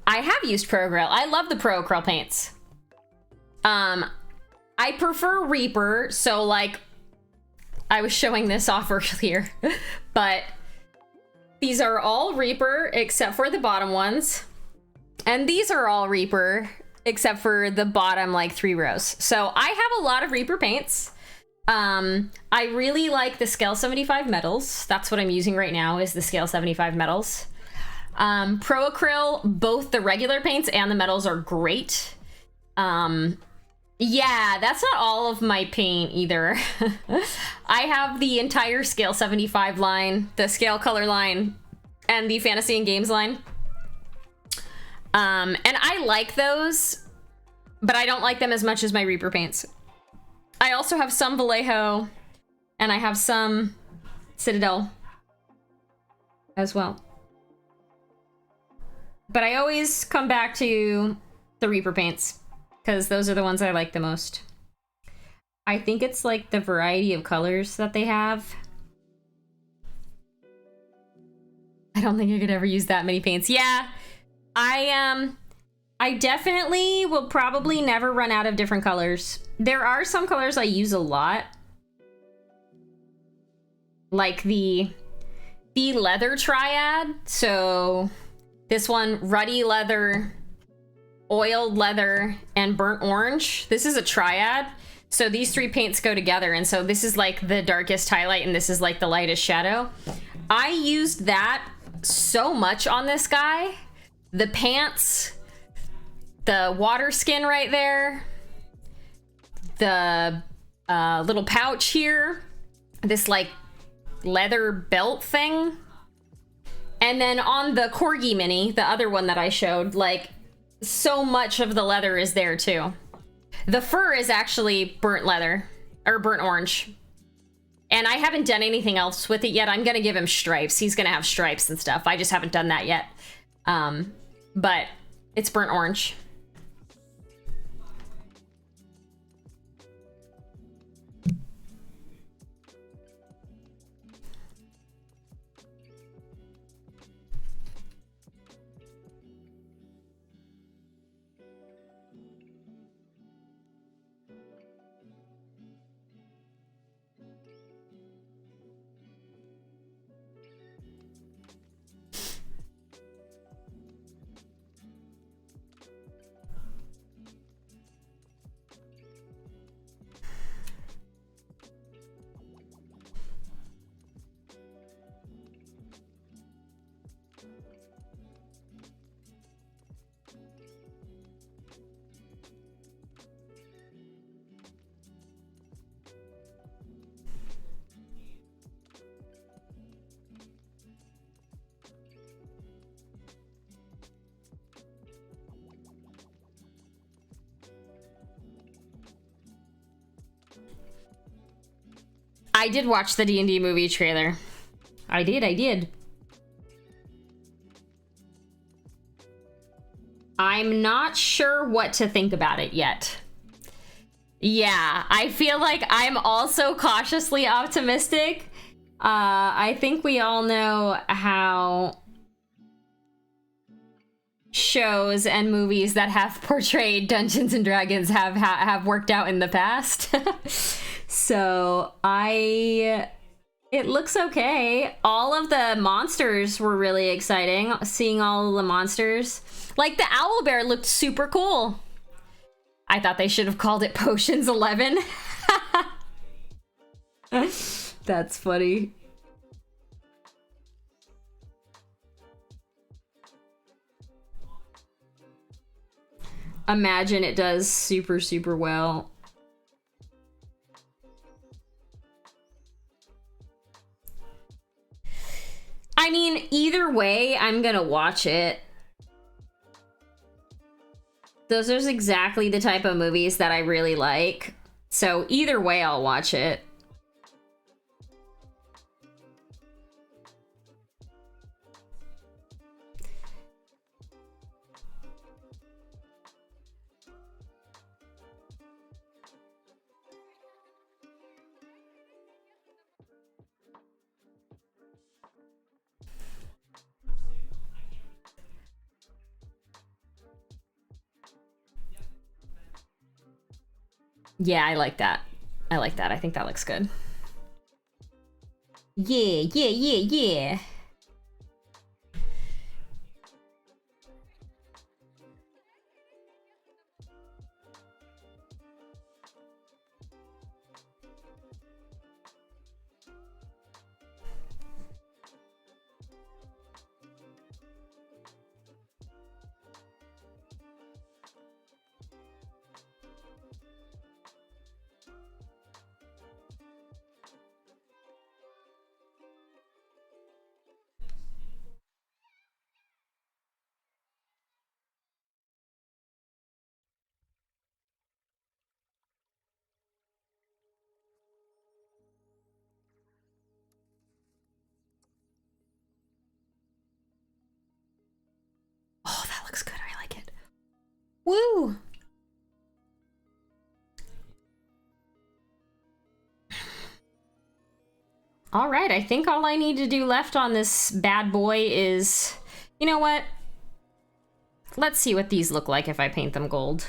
I have used Pro Acryl. I love the Pro Acryl paints. I prefer Reaper, so like I was showing this off earlier, but these are all Reaper except for the bottom ones. And these are all Reaper except for the bottom like 3 rows. So I have a lot of Reaper paints. I really like the Scale 75 metals. That's what I'm using right now is the Scale 75 metals. Pro Acryl, both the regular paints and the metals are great. Yeah, that's not all of my paint either. I have the entire Scale 75 line, the Scale Color line, and the Fantasy and Games line. And I like those, but I don't like them as much as my Reaper paints. I also have some Vallejo, and I have some Citadel as well. But I always come back to the Reaper paints, because those are the ones I like the most. I think it's like the variety of colors that they have. I don't think I could ever use that many paints. Yeah, I definitely will probably never run out of different colors. There are some colors I use a lot. Like the leather triad. So this one, ruddy leather, oiled leather, and burnt orange. This is a triad. So these three paints go together. And so this is like the darkest highlight and this is like the lightest shadow. I used that so much on this guy. The pants, the water skin right there, the little pouch here, this like leather belt thing. And then on the Corgi Mini, the other one that I showed, like so much of the leather is there too. The fur is actually burnt leather or burnt orange. And I haven't done anything else with it yet. I'm gonna give him stripes. He's gonna have stripes and stuff. I just haven't done that yet. But it's burnt orange. I did watch the D&D movie trailer. I did. I'm not sure what to think about it yet. Yeah, I feel like I'm also cautiously optimistic. I think we all know how shows and movies that have portrayed Dungeons and Dragons have worked out in the past. So it looks okay. All of the monsters were really exciting. Seeing all of the monsters. Like the owlbear looked super cool. I thought they should have called it Potions 11. That's funny. Imagine it does super, super well. I mean, either way, I'm gonna watch it. Those are exactly the type of movies that I really like. So either way, I'll watch it. Yeah, I like that. I like that. I think that looks good. Yeah. Oh, that looks good. I like it. Woo! All right, I think all I need to do left on this bad boy is, you know what? let's see what these look like if I paint them gold.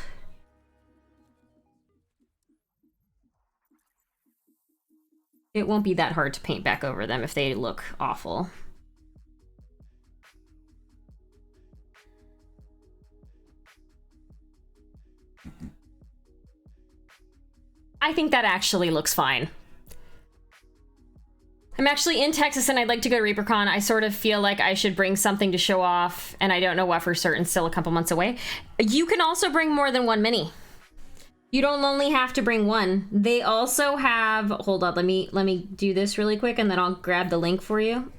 It won't be that hard to paint back over them if they look awful. I think that actually looks fine. I'm actually in Texas and I'd like to go to ReaperCon. I sort of feel like I should bring something to show off, and I don't know what for certain, still a couple months away. You can also bring more than one mini. You don't only have to bring one. They also have, hold on, let me do this really quick and then I'll grab the link for you.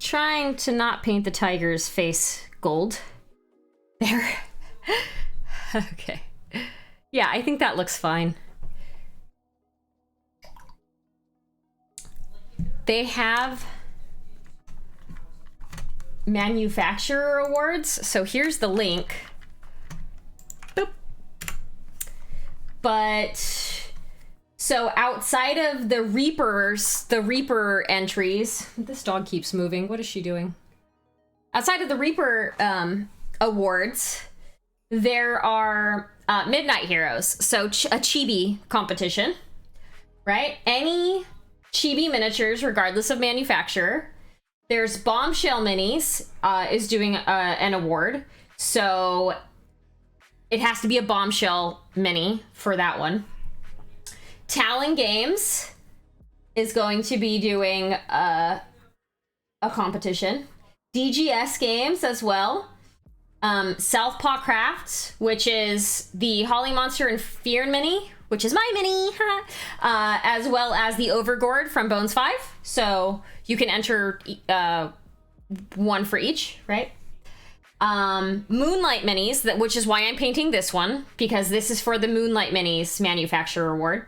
Trying to not paint the tiger's face gold. There. Okay. Yeah, I think that looks fine. They have manufacturer awards. So here's the link. Boop. But so outside of the Reaper entries, this dog keeps moving. What is she doing? Outside of the Reaper awards, there are Midnight Heroes. So a chibi competition, right? Any chibi miniatures, regardless of manufacturer. There's Bombshell Minis is doing an award. So it has to be a Bombshell mini for that one. Talon Games is going to be doing a competition. DGS Games as well. Southpaw Crafts, which is the Holly Monster and Fear mini, which is my mini, as well as the Overgord from Bones 5. So you can enter one for each, right? Moonlight minis, which is why I'm painting this one, because this is for the Moonlight minis manufacturer award.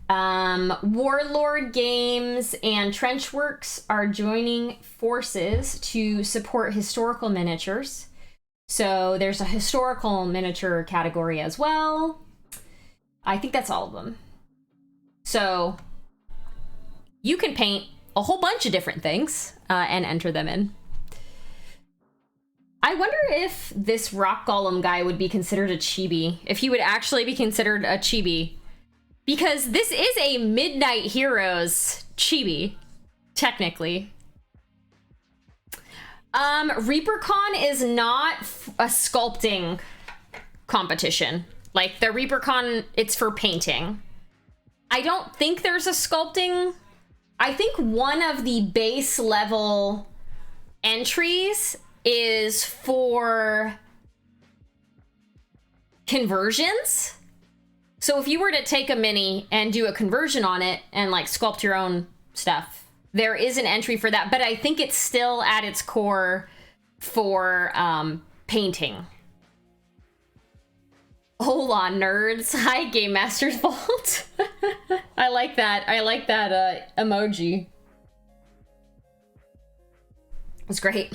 Warlord Games and Trenchworks are joining forces to support historical miniatures. So there's a historical miniature category as well. I think that's all of them. So you can paint a whole bunch of different things and enter them in. I wonder if this Rock Golem guy would be considered a chibi, if he would actually be considered a chibi. Because this is a Midnight Heroes chibi, technically. ReaperCon is not a sculpting competition. Like, the ReaperCon, it's for painting. I don't think there's a sculpting. I think one of the base level entries is for conversions. So if you were to take a mini and do a conversion on it and like sculpt your own stuff, there is an entry for that, but I think it's still at its core for painting. Hold on, nerds. Hi, Game Master's Vault. I like that. I like that emoji. It's great.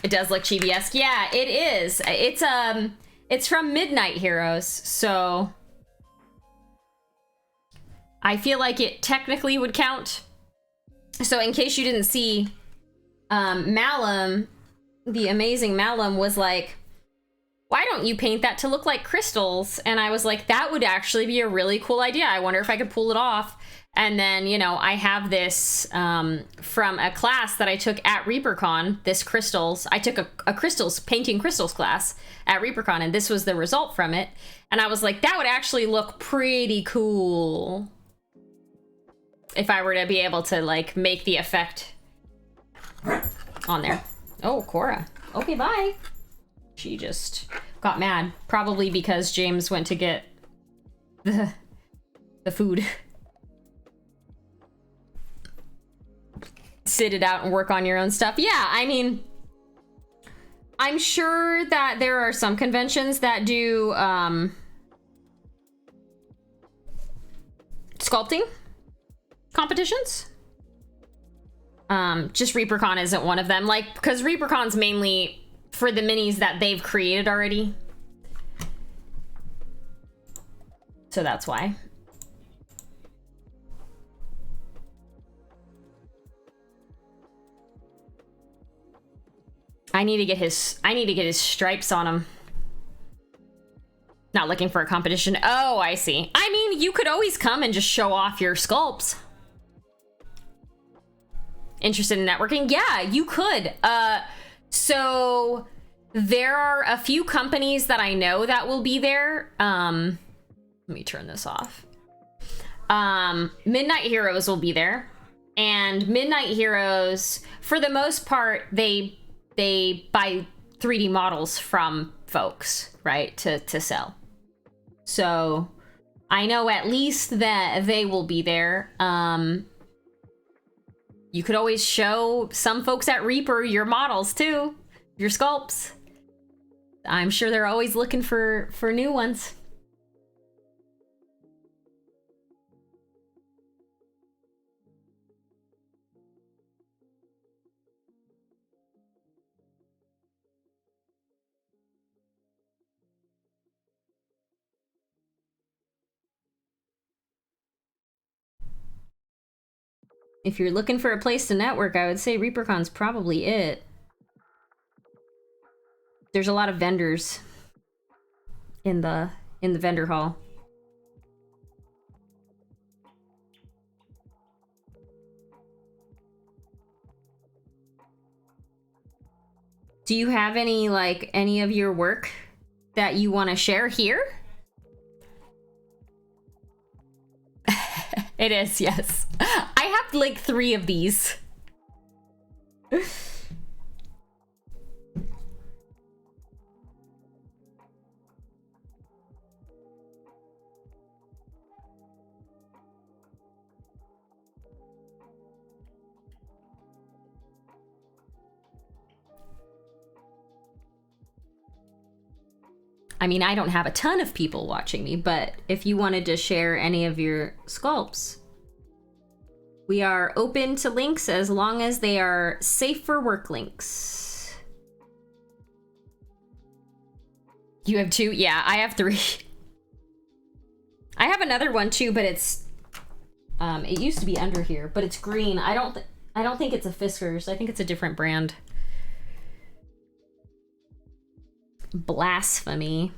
It does look chibi-esque. Yeah, it is. It's from Midnight Heroes, so I feel like it technically would count. So in case you didn't see, Malum, the amazing Malum, was like, why don't you paint that to look like crystals? And I was like, that would actually be a really cool idea. I wonder if I could pull it off. And then, you know, I have this from a class that I took at ReaperCon, this crystals. I took a crystals, painting crystals class at ReaperCon, and this was the result from it. And I was like, that would actually look pretty cool if I were to be able to, like, make the effect on there. Oh, Cora. Okay, bye. She just got mad. Probably because James went to get the food. Sit it out and work on your own stuff. Yeah, I mean, I'm sure that there are some conventions that do sculpting competitions. Just ReaperCon isn't one of them. Like, because ReaperCon's mainly for the minis that they've created already. So that's why. I need to get his stripes on him. Not looking for a competition. Oh, I see. I mean, you could always come and just show off your sculpts. Interested in networking? Yeah, you could. So there are a few companies that I know that will be there. Let me turn this off. Midnight Heroes will be there. And Midnight Heroes, for the most part, they buy 3D models from folks, right, to sell. So I know at least that they will be there. You could always show some folks at Reaper your models too, your sculpts. I'm sure they're always looking for new ones. If you're looking for a place to network, I would say ReaperCon's probably it. There's a lot of vendors in the vendor hall. Do you have any of your work that you want to share here? It is, yes. I have like 3 of these. I mean, I don't have a ton of people watching me, but if you wanted to share any of your sculpts, we are open to links as long as they are safe for work links. You have 2? Yeah, I have 3. I have another one too, but it's it used to be under here, but it's green. I don't think it's a Fiskars. I think it's a different brand. Blasphemy.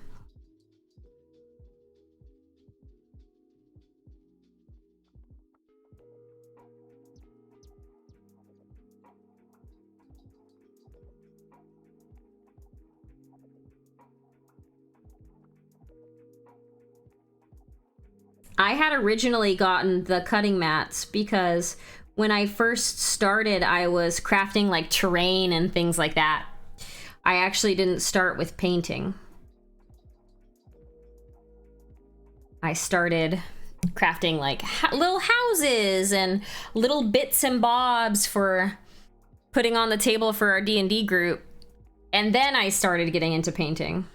I had originally gotten the cutting mats because when I first started, I was crafting like terrain and things like that. I actually didn't start with painting. I started crafting like little houses and little bits and bobs for putting on the table for our D&D group. And then I started getting into painting.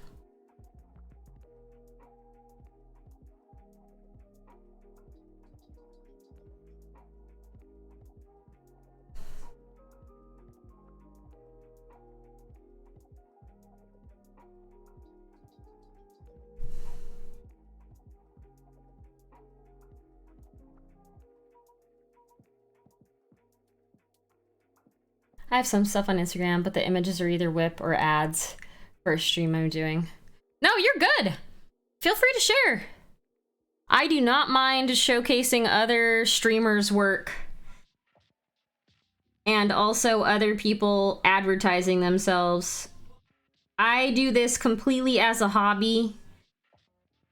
I have some stuff on Instagram, but the images are either whip or ads for a stream I'm doing. No, you're good. Feel free to share. I do not mind showcasing other streamers' work and also other people advertising themselves. I do this completely as a hobby.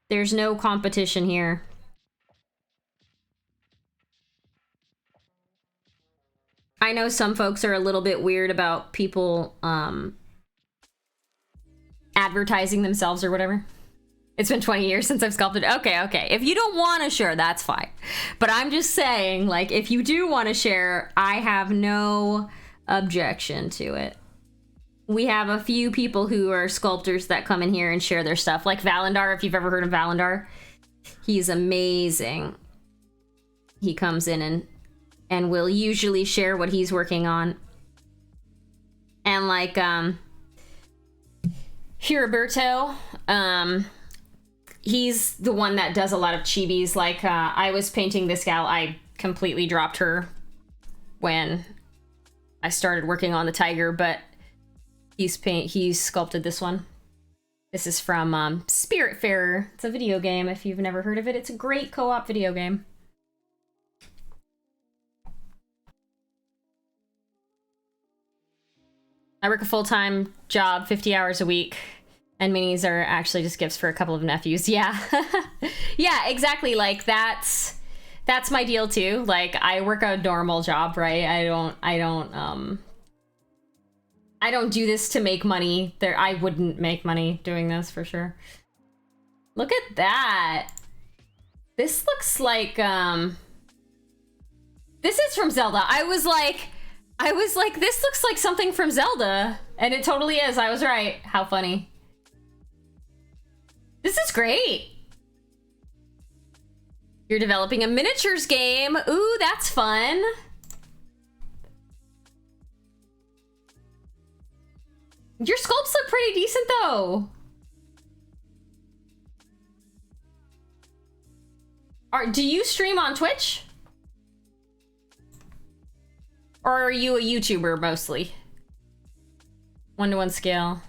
There's no competition here. I know some folks are a little bit weird about people advertising themselves or whatever. It's been 20 years since I've sculpted. Okay. If you don't want to share, that's fine. But I'm just saying, like, if you do want to share, I have no objection to it. We have a few people who are sculptors that come in here and share their stuff. Like Valendar, if you've ever heard of Valendar. He's amazing. He comes in and will usually share what he's working on. And like, Heriberto, he's the one that does a lot of chibis. Like, I was painting this gal. I completely dropped her when I started working on the tiger, but he's sculpted this one. This is from Spiritfarer. It's a video game if you've never heard of it. It's a great co-op video game. I work a full-time job, 50 hours a week, and minis are actually just gifts for a couple of nephews. Yeah. Yeah, exactly. Like, that's my deal too. Like, I work a normal job, right? I don't do this to make money. I wouldn't make money doing this for sure. Look at that. This looks like, this is from Zelda. I was like, this looks like something from Zelda. And it totally is. I was right. How funny. This is great. You're developing a miniatures game. Ooh, that's fun. Your sculpts look pretty decent though. Do you stream on Twitch? Or are you a YouTuber mostly? 1-to-1 scale.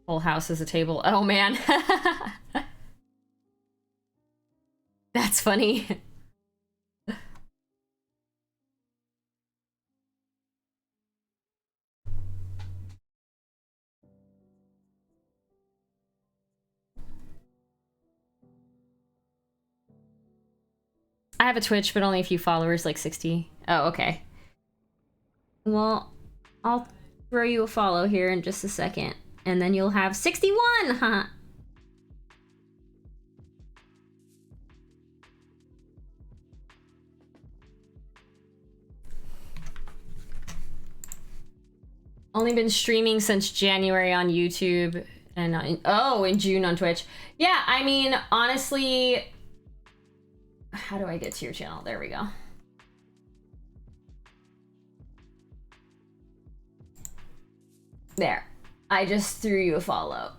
Whole house is a table. Oh man. That's funny. I have a Twitch, but only a few followers, like 60. Oh, okay. Well, I'll throw you a follow here in just a second, and then you'll have 61, huh? Only been streaming since January on YouTube, and in June on Twitch. Yeah, I mean, honestly... How do I get to your channel? There we go. There. I just threw you a follow.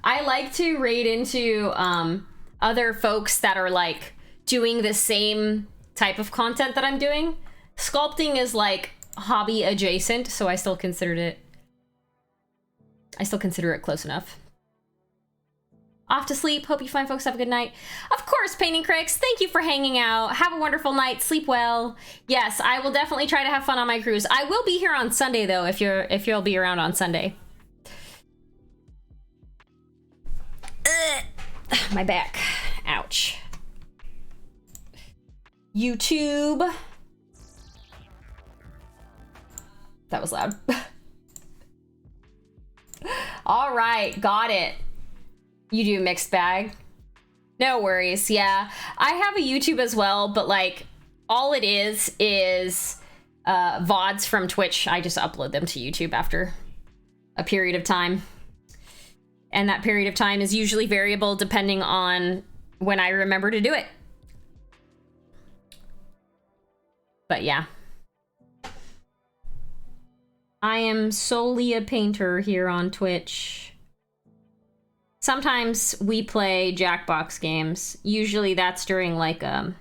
I like to raid into other folks that are like doing the same type of content that I'm doing. Sculpting is like hobby adjacent, so I still consider it close enough. Off to sleep. Hope you fine folks have a good night. Of course, Painting Cricks, thank you for hanging out. Have a wonderful night. Sleep well. Yes, I will definitely try to have fun on my cruise. I will be here on Sunday though, if you'll be around on Sunday. My back. Ouch. YouTube. That was loud. All right, got it. You do mixed bag? No worries, yeah. I have a YouTube as well, but like all it is VODs from Twitch. I just upload them to YouTube after a period of time. And that period of time is usually variable depending on when I remember to do it. But yeah. I am solely a painter here on Twitch. Sometimes we play Jackbox games. Usually that's during like a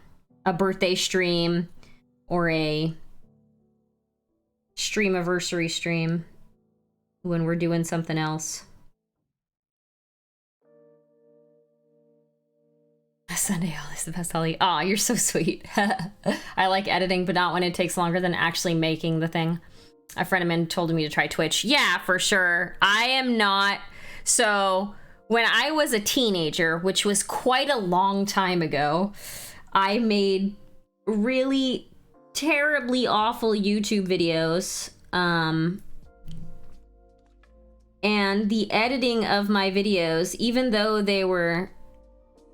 birthday stream or a streamiversary stream when we're doing something else. Sunday Holly is the best Holly. Aw, you're so sweet. I like editing, but not when it takes longer than actually making the thing. A friend of mine told me to try Twitch. Yeah, for sure. I am not. So when I was a teenager, which was quite a long time ago, I made really terribly awful YouTube videos. And the editing of my videos, even though they were,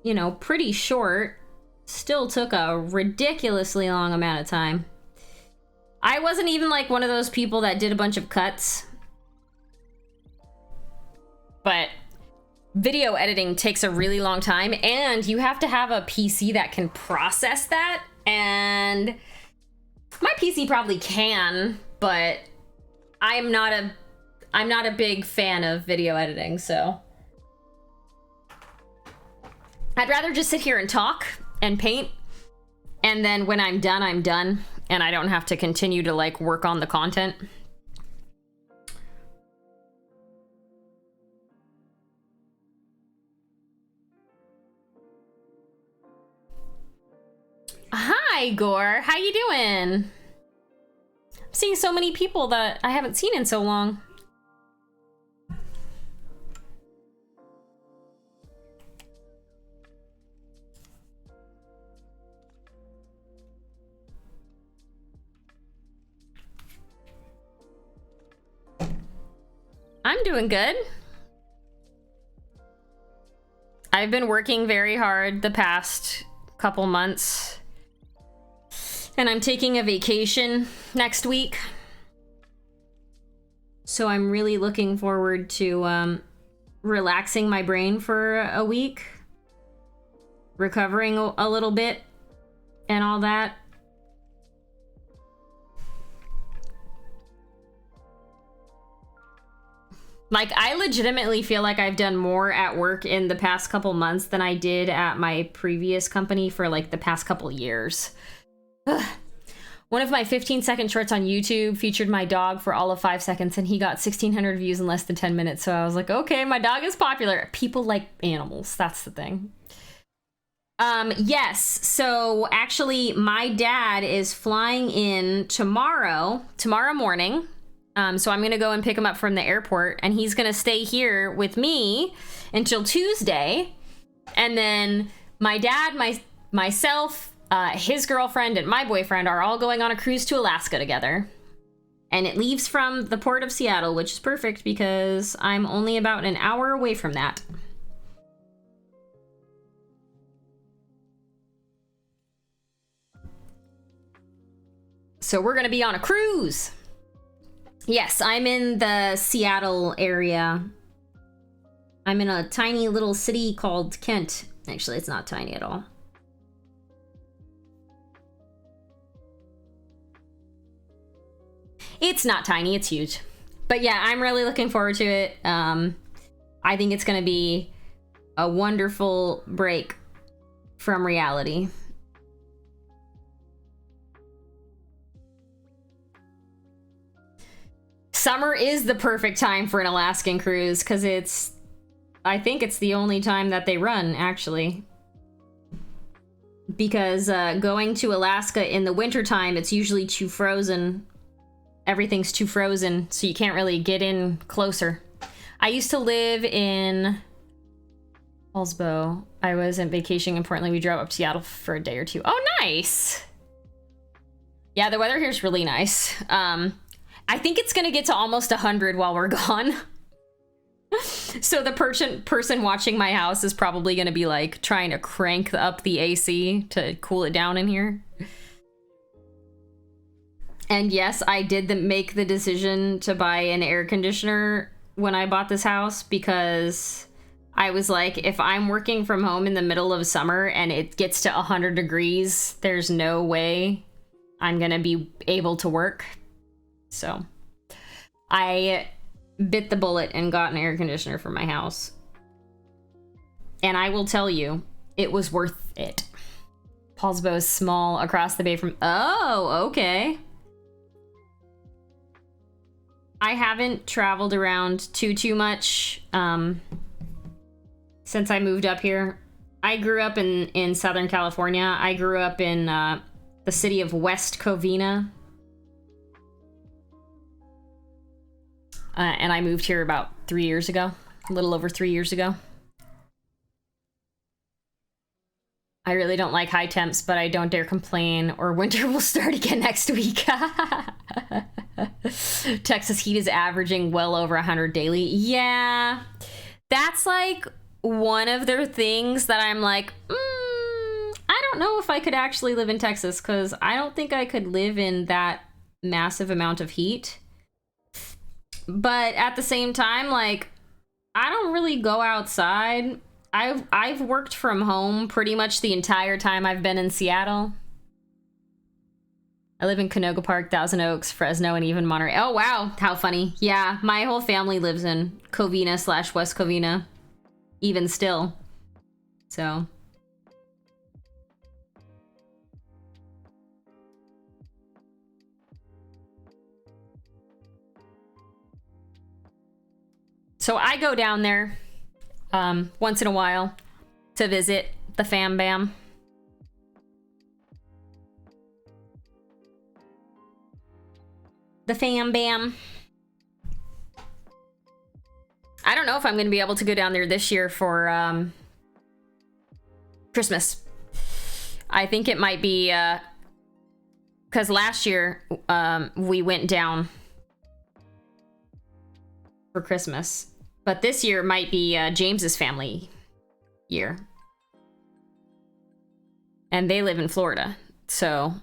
you know, pretty short, still took a ridiculously long amount of time. I wasn't even like one of those people that did a bunch of cuts. But video editing takes a really long time, and you have to have a PC that can process that. And my PC probably can, but I'm not a big fan of video editing, so I'd rather just sit here and talk and paint, and then when I'm done, and I don't have to continue to like work on the content. Hi, Gore. How you doing? I'm seeing so many people that I haven't seen in so long. I'm doing good. I've been working very hard the past couple months, and I'm taking a vacation next week. So I'm really looking forward to relaxing my brain for a week, recovering a little bit, and all that. Like, I legitimately feel like I've done more at work in the past couple months than I did at my previous company for like the past couple years. Ugh. One of my 15-second shorts on YouTube featured my dog for all of 5 seconds, and he got 1,600 views in less than 10 minutes. So I was like, okay, my dog is popular. People like animals. That's the thing. Yes. So actually, my dad is flying in tomorrow morning. So I'm gonna go and pick him up from the airport, and he's gonna stay here with me until Tuesday. And then my dad, myself, his girlfriend, and my boyfriend are all going on a cruise to Alaska together. And it leaves from the port of Seattle, which is perfect because I'm only about an hour away from that. So we're gonna be on a cruise. Yes, I'm in the Seattle area. I'm in a tiny little city called Kent. Actually, it's not tiny at all. It's not tiny, it's huge. But yeah, I'm really looking forward to it. I think it's gonna be a wonderful break from reality. Summer is the perfect time for an Alaskan cruise because I think it's the only time that they run, actually. Because going to Alaska in the wintertime, it's usually too frozen. Everything's too frozen, so you can't really get in closer. I used to live in Hallsbow. I was on vacation in Portland. We drove up to Seattle for a day or two. Oh, nice! Yeah, the weather here is really nice. I think it's gonna get to almost 100 while we're gone. So the person watching my house is probably gonna be like trying to crank up the AC to cool it down in here. And yes, I did make the decision to buy an air conditioner when I bought this house because I was like, if I'm working from home in the middle of summer and it gets to 100 degrees, there's no way I'm gonna be able to work. So I bit the bullet and got an air conditioner for my house. And I will tell you, it was worth it. Paulsbo is small across the bay from... Oh, okay. I haven't traveled around too much since I moved up here. I grew up in Southern California. I grew up in the city of West Covina. And I moved here about 3 years ago, a little over 3 years ago. I really don't like high temps, but I don't dare complain, or winter will start again next week. Texas heat is averaging well over 100 daily. Yeah, that's like one of their things that I'm like, I don't know if I could actually live in Texas, because I don't think I could live in that massive amount of heat. But at the same time, like, I don't really go outside. I've worked from home pretty much the entire time I've been in Seattle. I live in Canoga Park, Thousand Oaks, Fresno, and even Monterey. Oh, wow. How funny. Yeah, my whole family lives in Covina/West Covina, even still. So. So I go down there once in a while to visit the fam bam. The fam bam. I don't know if I'm going to be able to go down there this year for Christmas. I think it might be because last year we went down for Christmas. But this year might be James's family year. And they live in Florida. So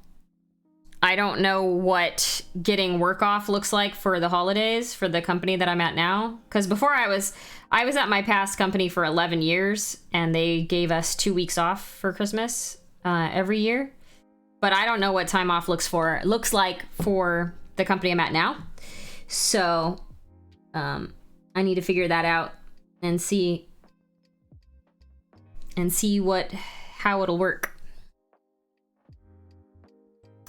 I don't know what getting work off looks like for the holidays for the company that I'm at now. Because before I was at my past company for 11 years, and they gave us 2 weeks off for Christmas every year. But I don't know what time off looks like for the company I'm at now. So I need to figure that out and see how it'll work.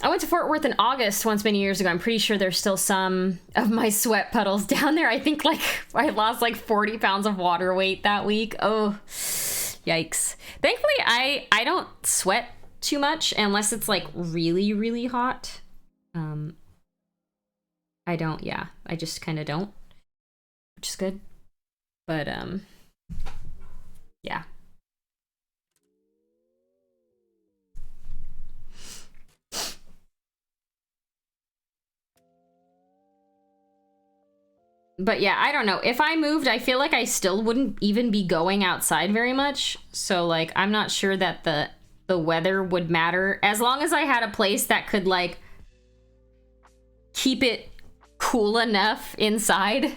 I went to Fort Worth in August once many years ago. I'm pretty sure there's still some of my sweat puddles down there. I think like I lost like 40 pounds of water weight that week. Oh, yikes. Thankfully, I don't sweat too much unless it's like really, really hot. I don't, yeah, I just kind of don't. Which is good. But yeah. But yeah, I don't know. If I moved, I feel like I still wouldn't even be going outside very much. So like I'm not sure that the weather would matter, as long as I had a place that could like keep it cool enough inside.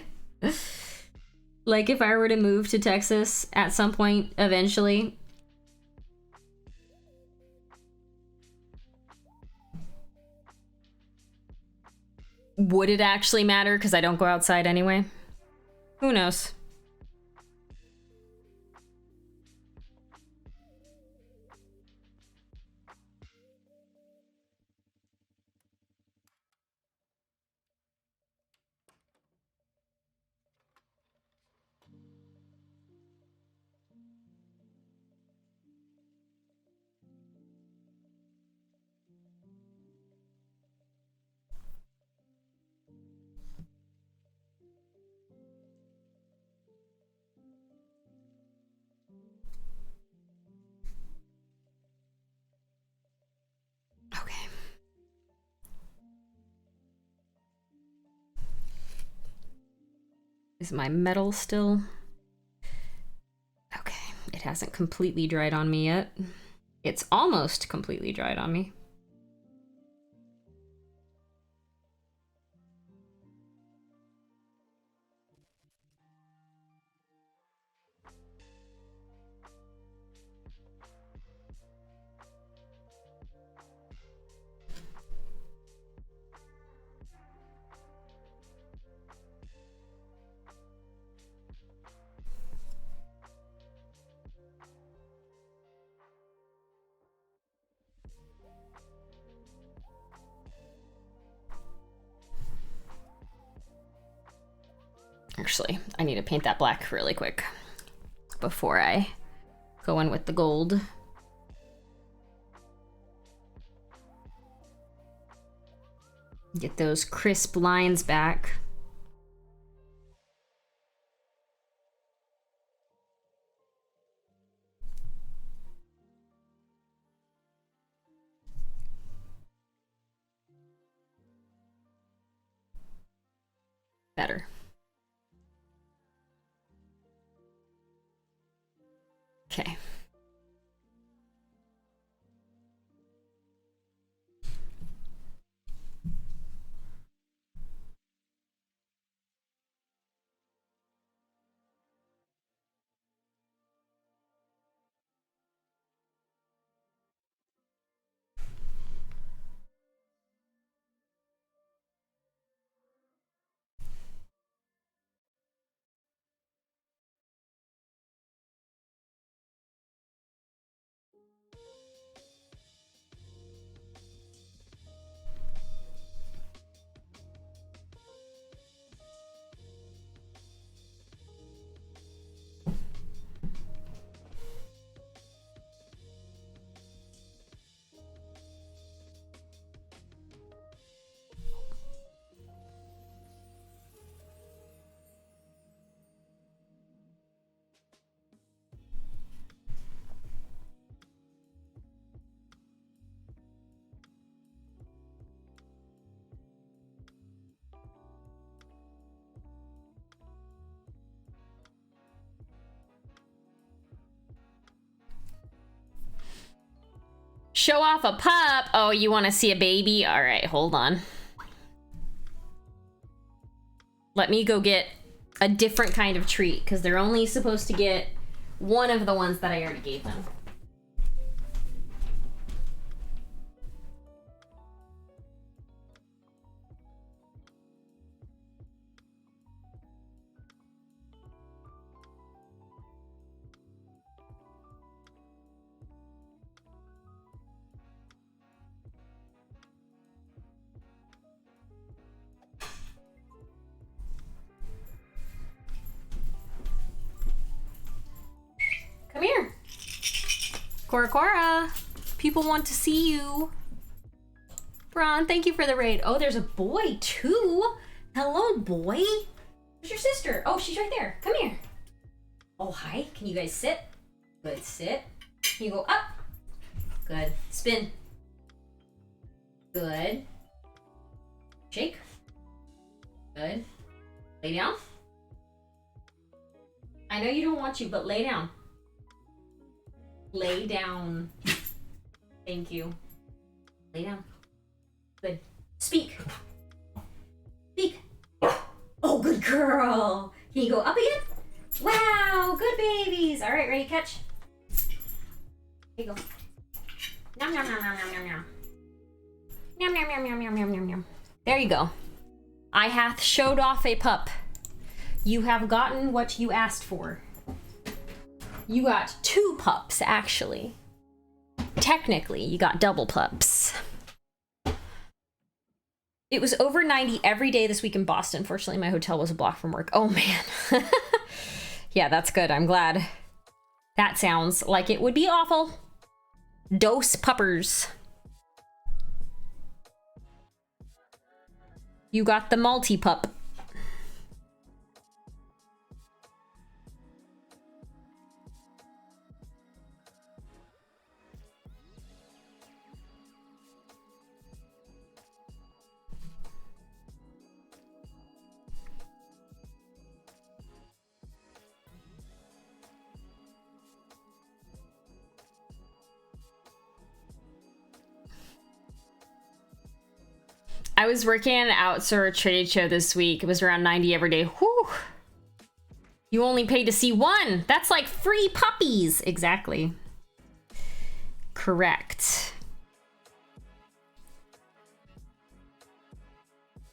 Like if I were to move to Texas at some point eventually. Would it actually matter? Because I don't go outside anyway. Who knows? Is my metal still? Okay, it hasn't completely dried on me yet. It's almost completely dried on me. Actually, I need to paint that black really quick before I go in with the gold. Get those crisp lines back. Better. Okay. Show off a pup. Oh, you want to see a baby? All right, hold on. Let me go get a different kind of treat because they're only supposed to get one of the ones that I already gave them. Come here. Cora Cora. People want to see you. Ron, thank you for the raid. Oh, there's a boy too. Hello, boy. Where's your sister? Oh, she's right there. Come here. Oh, hi. Can you guys sit? Good, sit. Can you go up? Good. Spin. Good. Shake. Good. Lay down. I know you don't want you, but lay down. Lay down. Thank you. Lay down. Good. Speak. Speak. Oh, good girl. Can you go up again? Wow, good babies. All right, ready, catch. Here you go. Nom nom nom nom nom nom nom. Nom nom nom nom nom nom nom nom. There you go. I hath showed off a pup. You have gotten what you asked for. You got 2 pups, actually. Technically, you got double pups. It was over 90 every day this week in Boston. Fortunately, my hotel was a block from work. Oh, man. Yeah, that's good. I'm glad. That sounds like it would be awful. Dose puppers. You got the multi-pup. I was working at an outdoor trade show this week. It was around 90 every day. Whew. You only paid to see one. That's like free puppies. Exactly. Correct.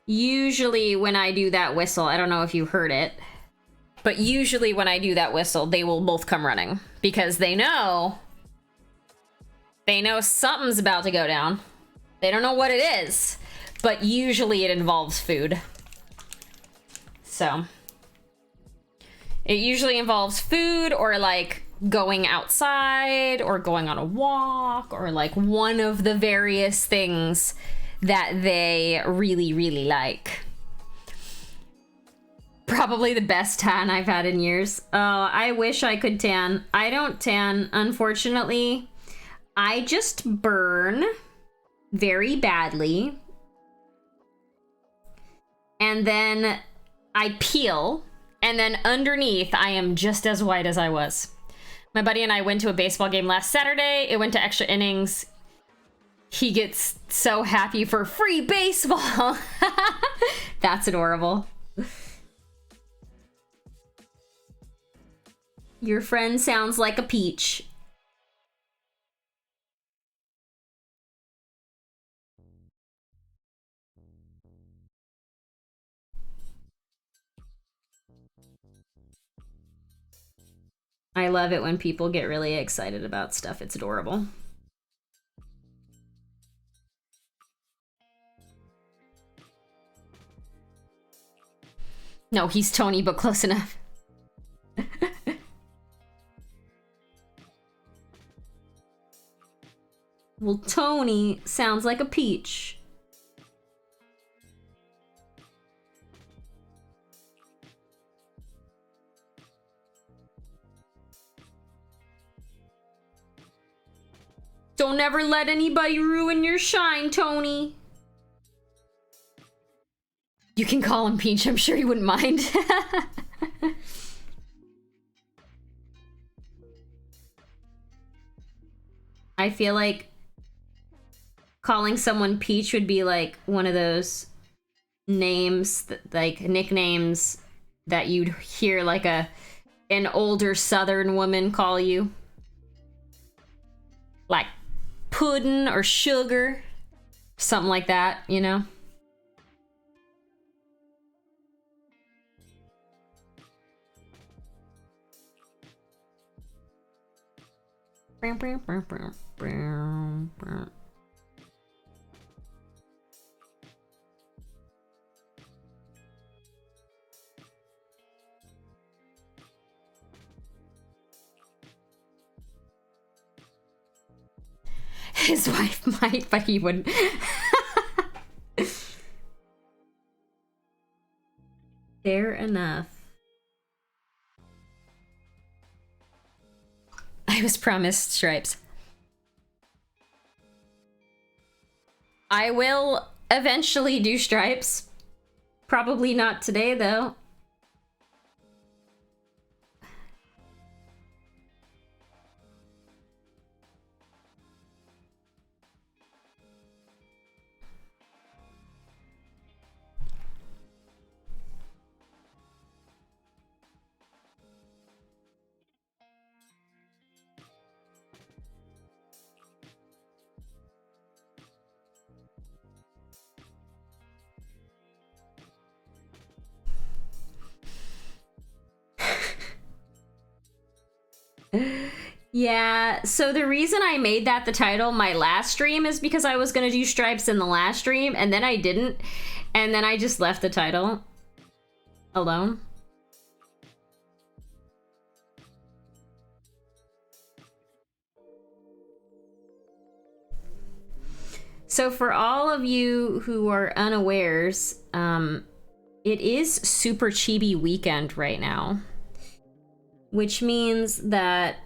Usually when I do that whistle, I don't know if you heard it, but usually when I do that whistle, they will both come running because they know something's about to go down. They don't know what it is. But usually it involves food. So it usually involves food or like going outside or going on a walk or like one of the various things that they really, really like. Probably the best tan I've had in years. Oh, I wish I could tan. I don't tan, unfortunately. I just burn very badly. And then I peel, and then underneath I am just as white as I was. My buddy and I went to a baseball game last Saturday. It went to extra innings. He gets so happy for free baseball. That's adorable. Your friend sounds like a peach. I love it when people get really excited about stuff. It's adorable. No, he's Tony, but close enough. Well, Tony sounds like a peach. Don't ever let anybody ruin your shine, Tony. You can call him Peach, I'm sure he wouldn't mind. I feel like calling someone Peach would be like one of those names, like nicknames that you'd hear like an older Southern woman call you. Like pudding or sugar, something like that, you know? His wife might, but he wouldn't. Fair enough. I was promised stripes. I will eventually do stripes. Probably not today, though. Yeah, so the reason I made that the title my last stream is because I was gonna do stripes in the last stream, and then I didn't, and then I just left the title alone. So for all of you who are unawares, it is Super Chibi weekend right now, which means that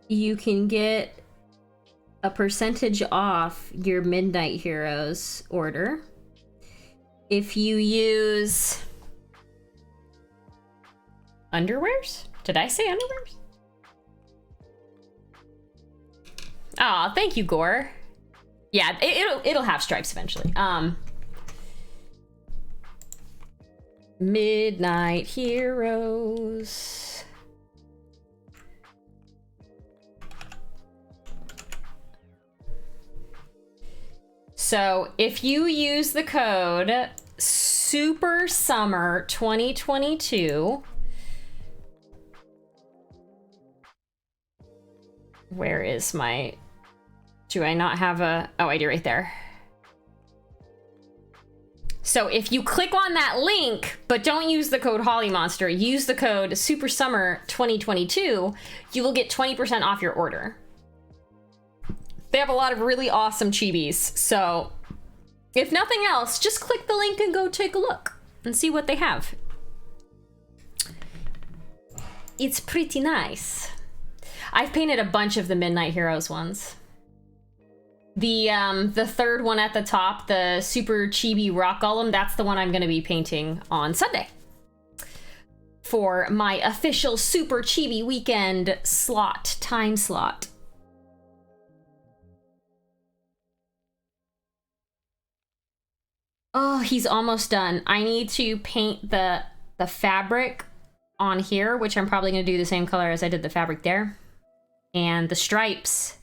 you can get a percentage off your Midnight Heroes order if you use underwears? Did I say underwears? Aw, thank you, Gore. Yeah, it'll have stripes eventually. Midnight Heroes. So if you use the code Super Summer 2022, where is my, do I not have a, oh, I do right there. So if you click on that link, but don't use the code Holly Monster, use the code Super Summer 2022, you will get 20% off your order. They have a lot of really awesome chibis, so if nothing else, just click the link and go take a look and see what they have. It's pretty nice. I've painted a bunch of the Midnight Heroes ones. The third one at the top, the super chibi Rock Golem, that's the one I'm gonna be painting on Sunday for my official super chibi weekend time slot. Oh, he's almost done. I need to paint the fabric on here, which I'm probably gonna do the same color as I did the fabric there, and the stripes.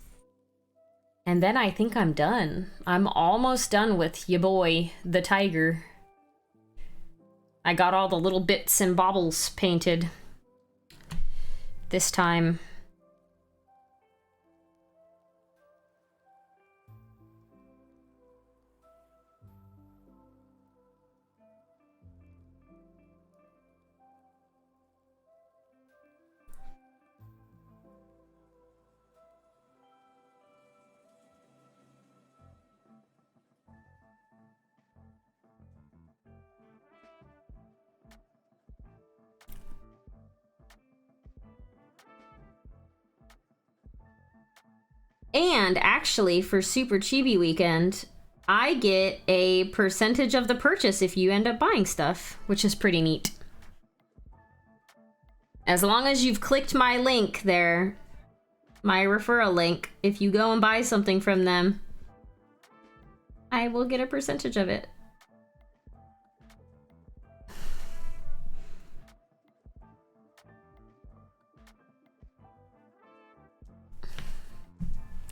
And then I think I'm done. I'm almost done with ya boy, the tiger. I got all the little bits and bobbles painted this time. And actually, for Super Chibi Weekend, I get a percentage of the purchase if you end up buying stuff, which is pretty neat. As long as you've clicked my link there, my referral link, if you go and buy something from them, I will get a percentage of it.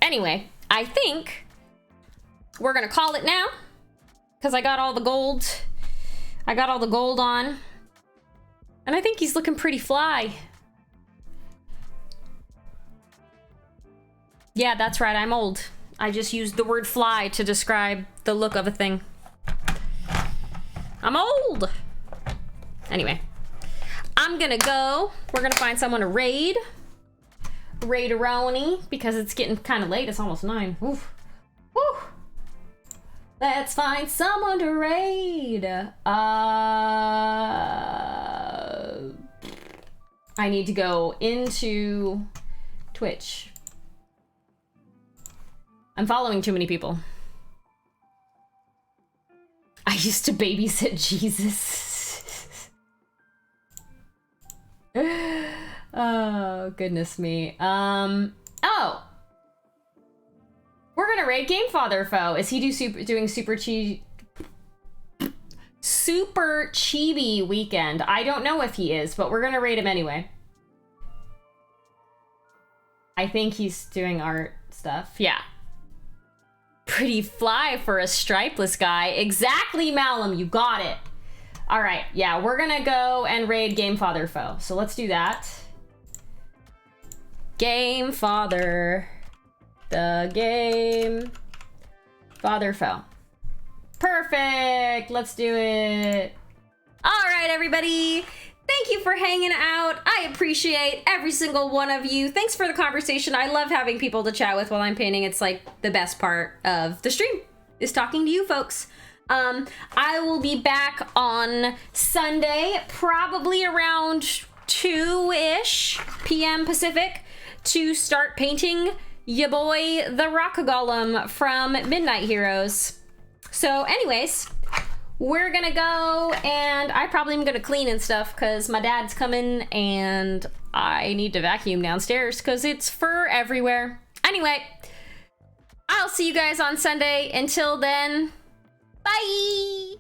Anyway, I think we're gonna call it now because I got all the gold. I got all the gold on. And I think he's looking pretty fly. Yeah, that's right, I'm old. I just used the word fly to describe the look of a thing. I'm old. Anyway, I'm gonna go. We're gonna find someone to raid. Raid-a-roni, because it's getting kind of late. It's almost 9. Oof. Woo. Let's find someone to raid. I need to go into Twitch. I'm following too many people. I used to babysit Jesus. Oh, goodness me. Oh! We're gonna raid Gamefather Foe. Is he doing Super Chibi Weekend? I don't know if he is, but we're gonna raid him anyway. I think he's doing art stuff. Yeah. Pretty fly for a stripeless guy. Exactly, Malum, you got it. All right, yeah, we're gonna go and raid Gamefather Foe. So let's do that. Gamefather. The Gamefather Foe. Perfect, let's do it. All right, everybody. Thank you for hanging out. I appreciate every single one of you. Thanks for the conversation. I love having people to chat with while I'm painting. It's like the best part of the stream is talking to you folks. I will be back on Sunday, probably around 2-ish p.m. Pacific, to start painting ya boy the Rock Golem from Midnight Heroes. So anyways, we're gonna go, and I probably am gonna clean and stuff because my dad's coming and I need to vacuum downstairs because it's fur everywhere. Anyway, I'll see you guys on Sunday. Until then, bye!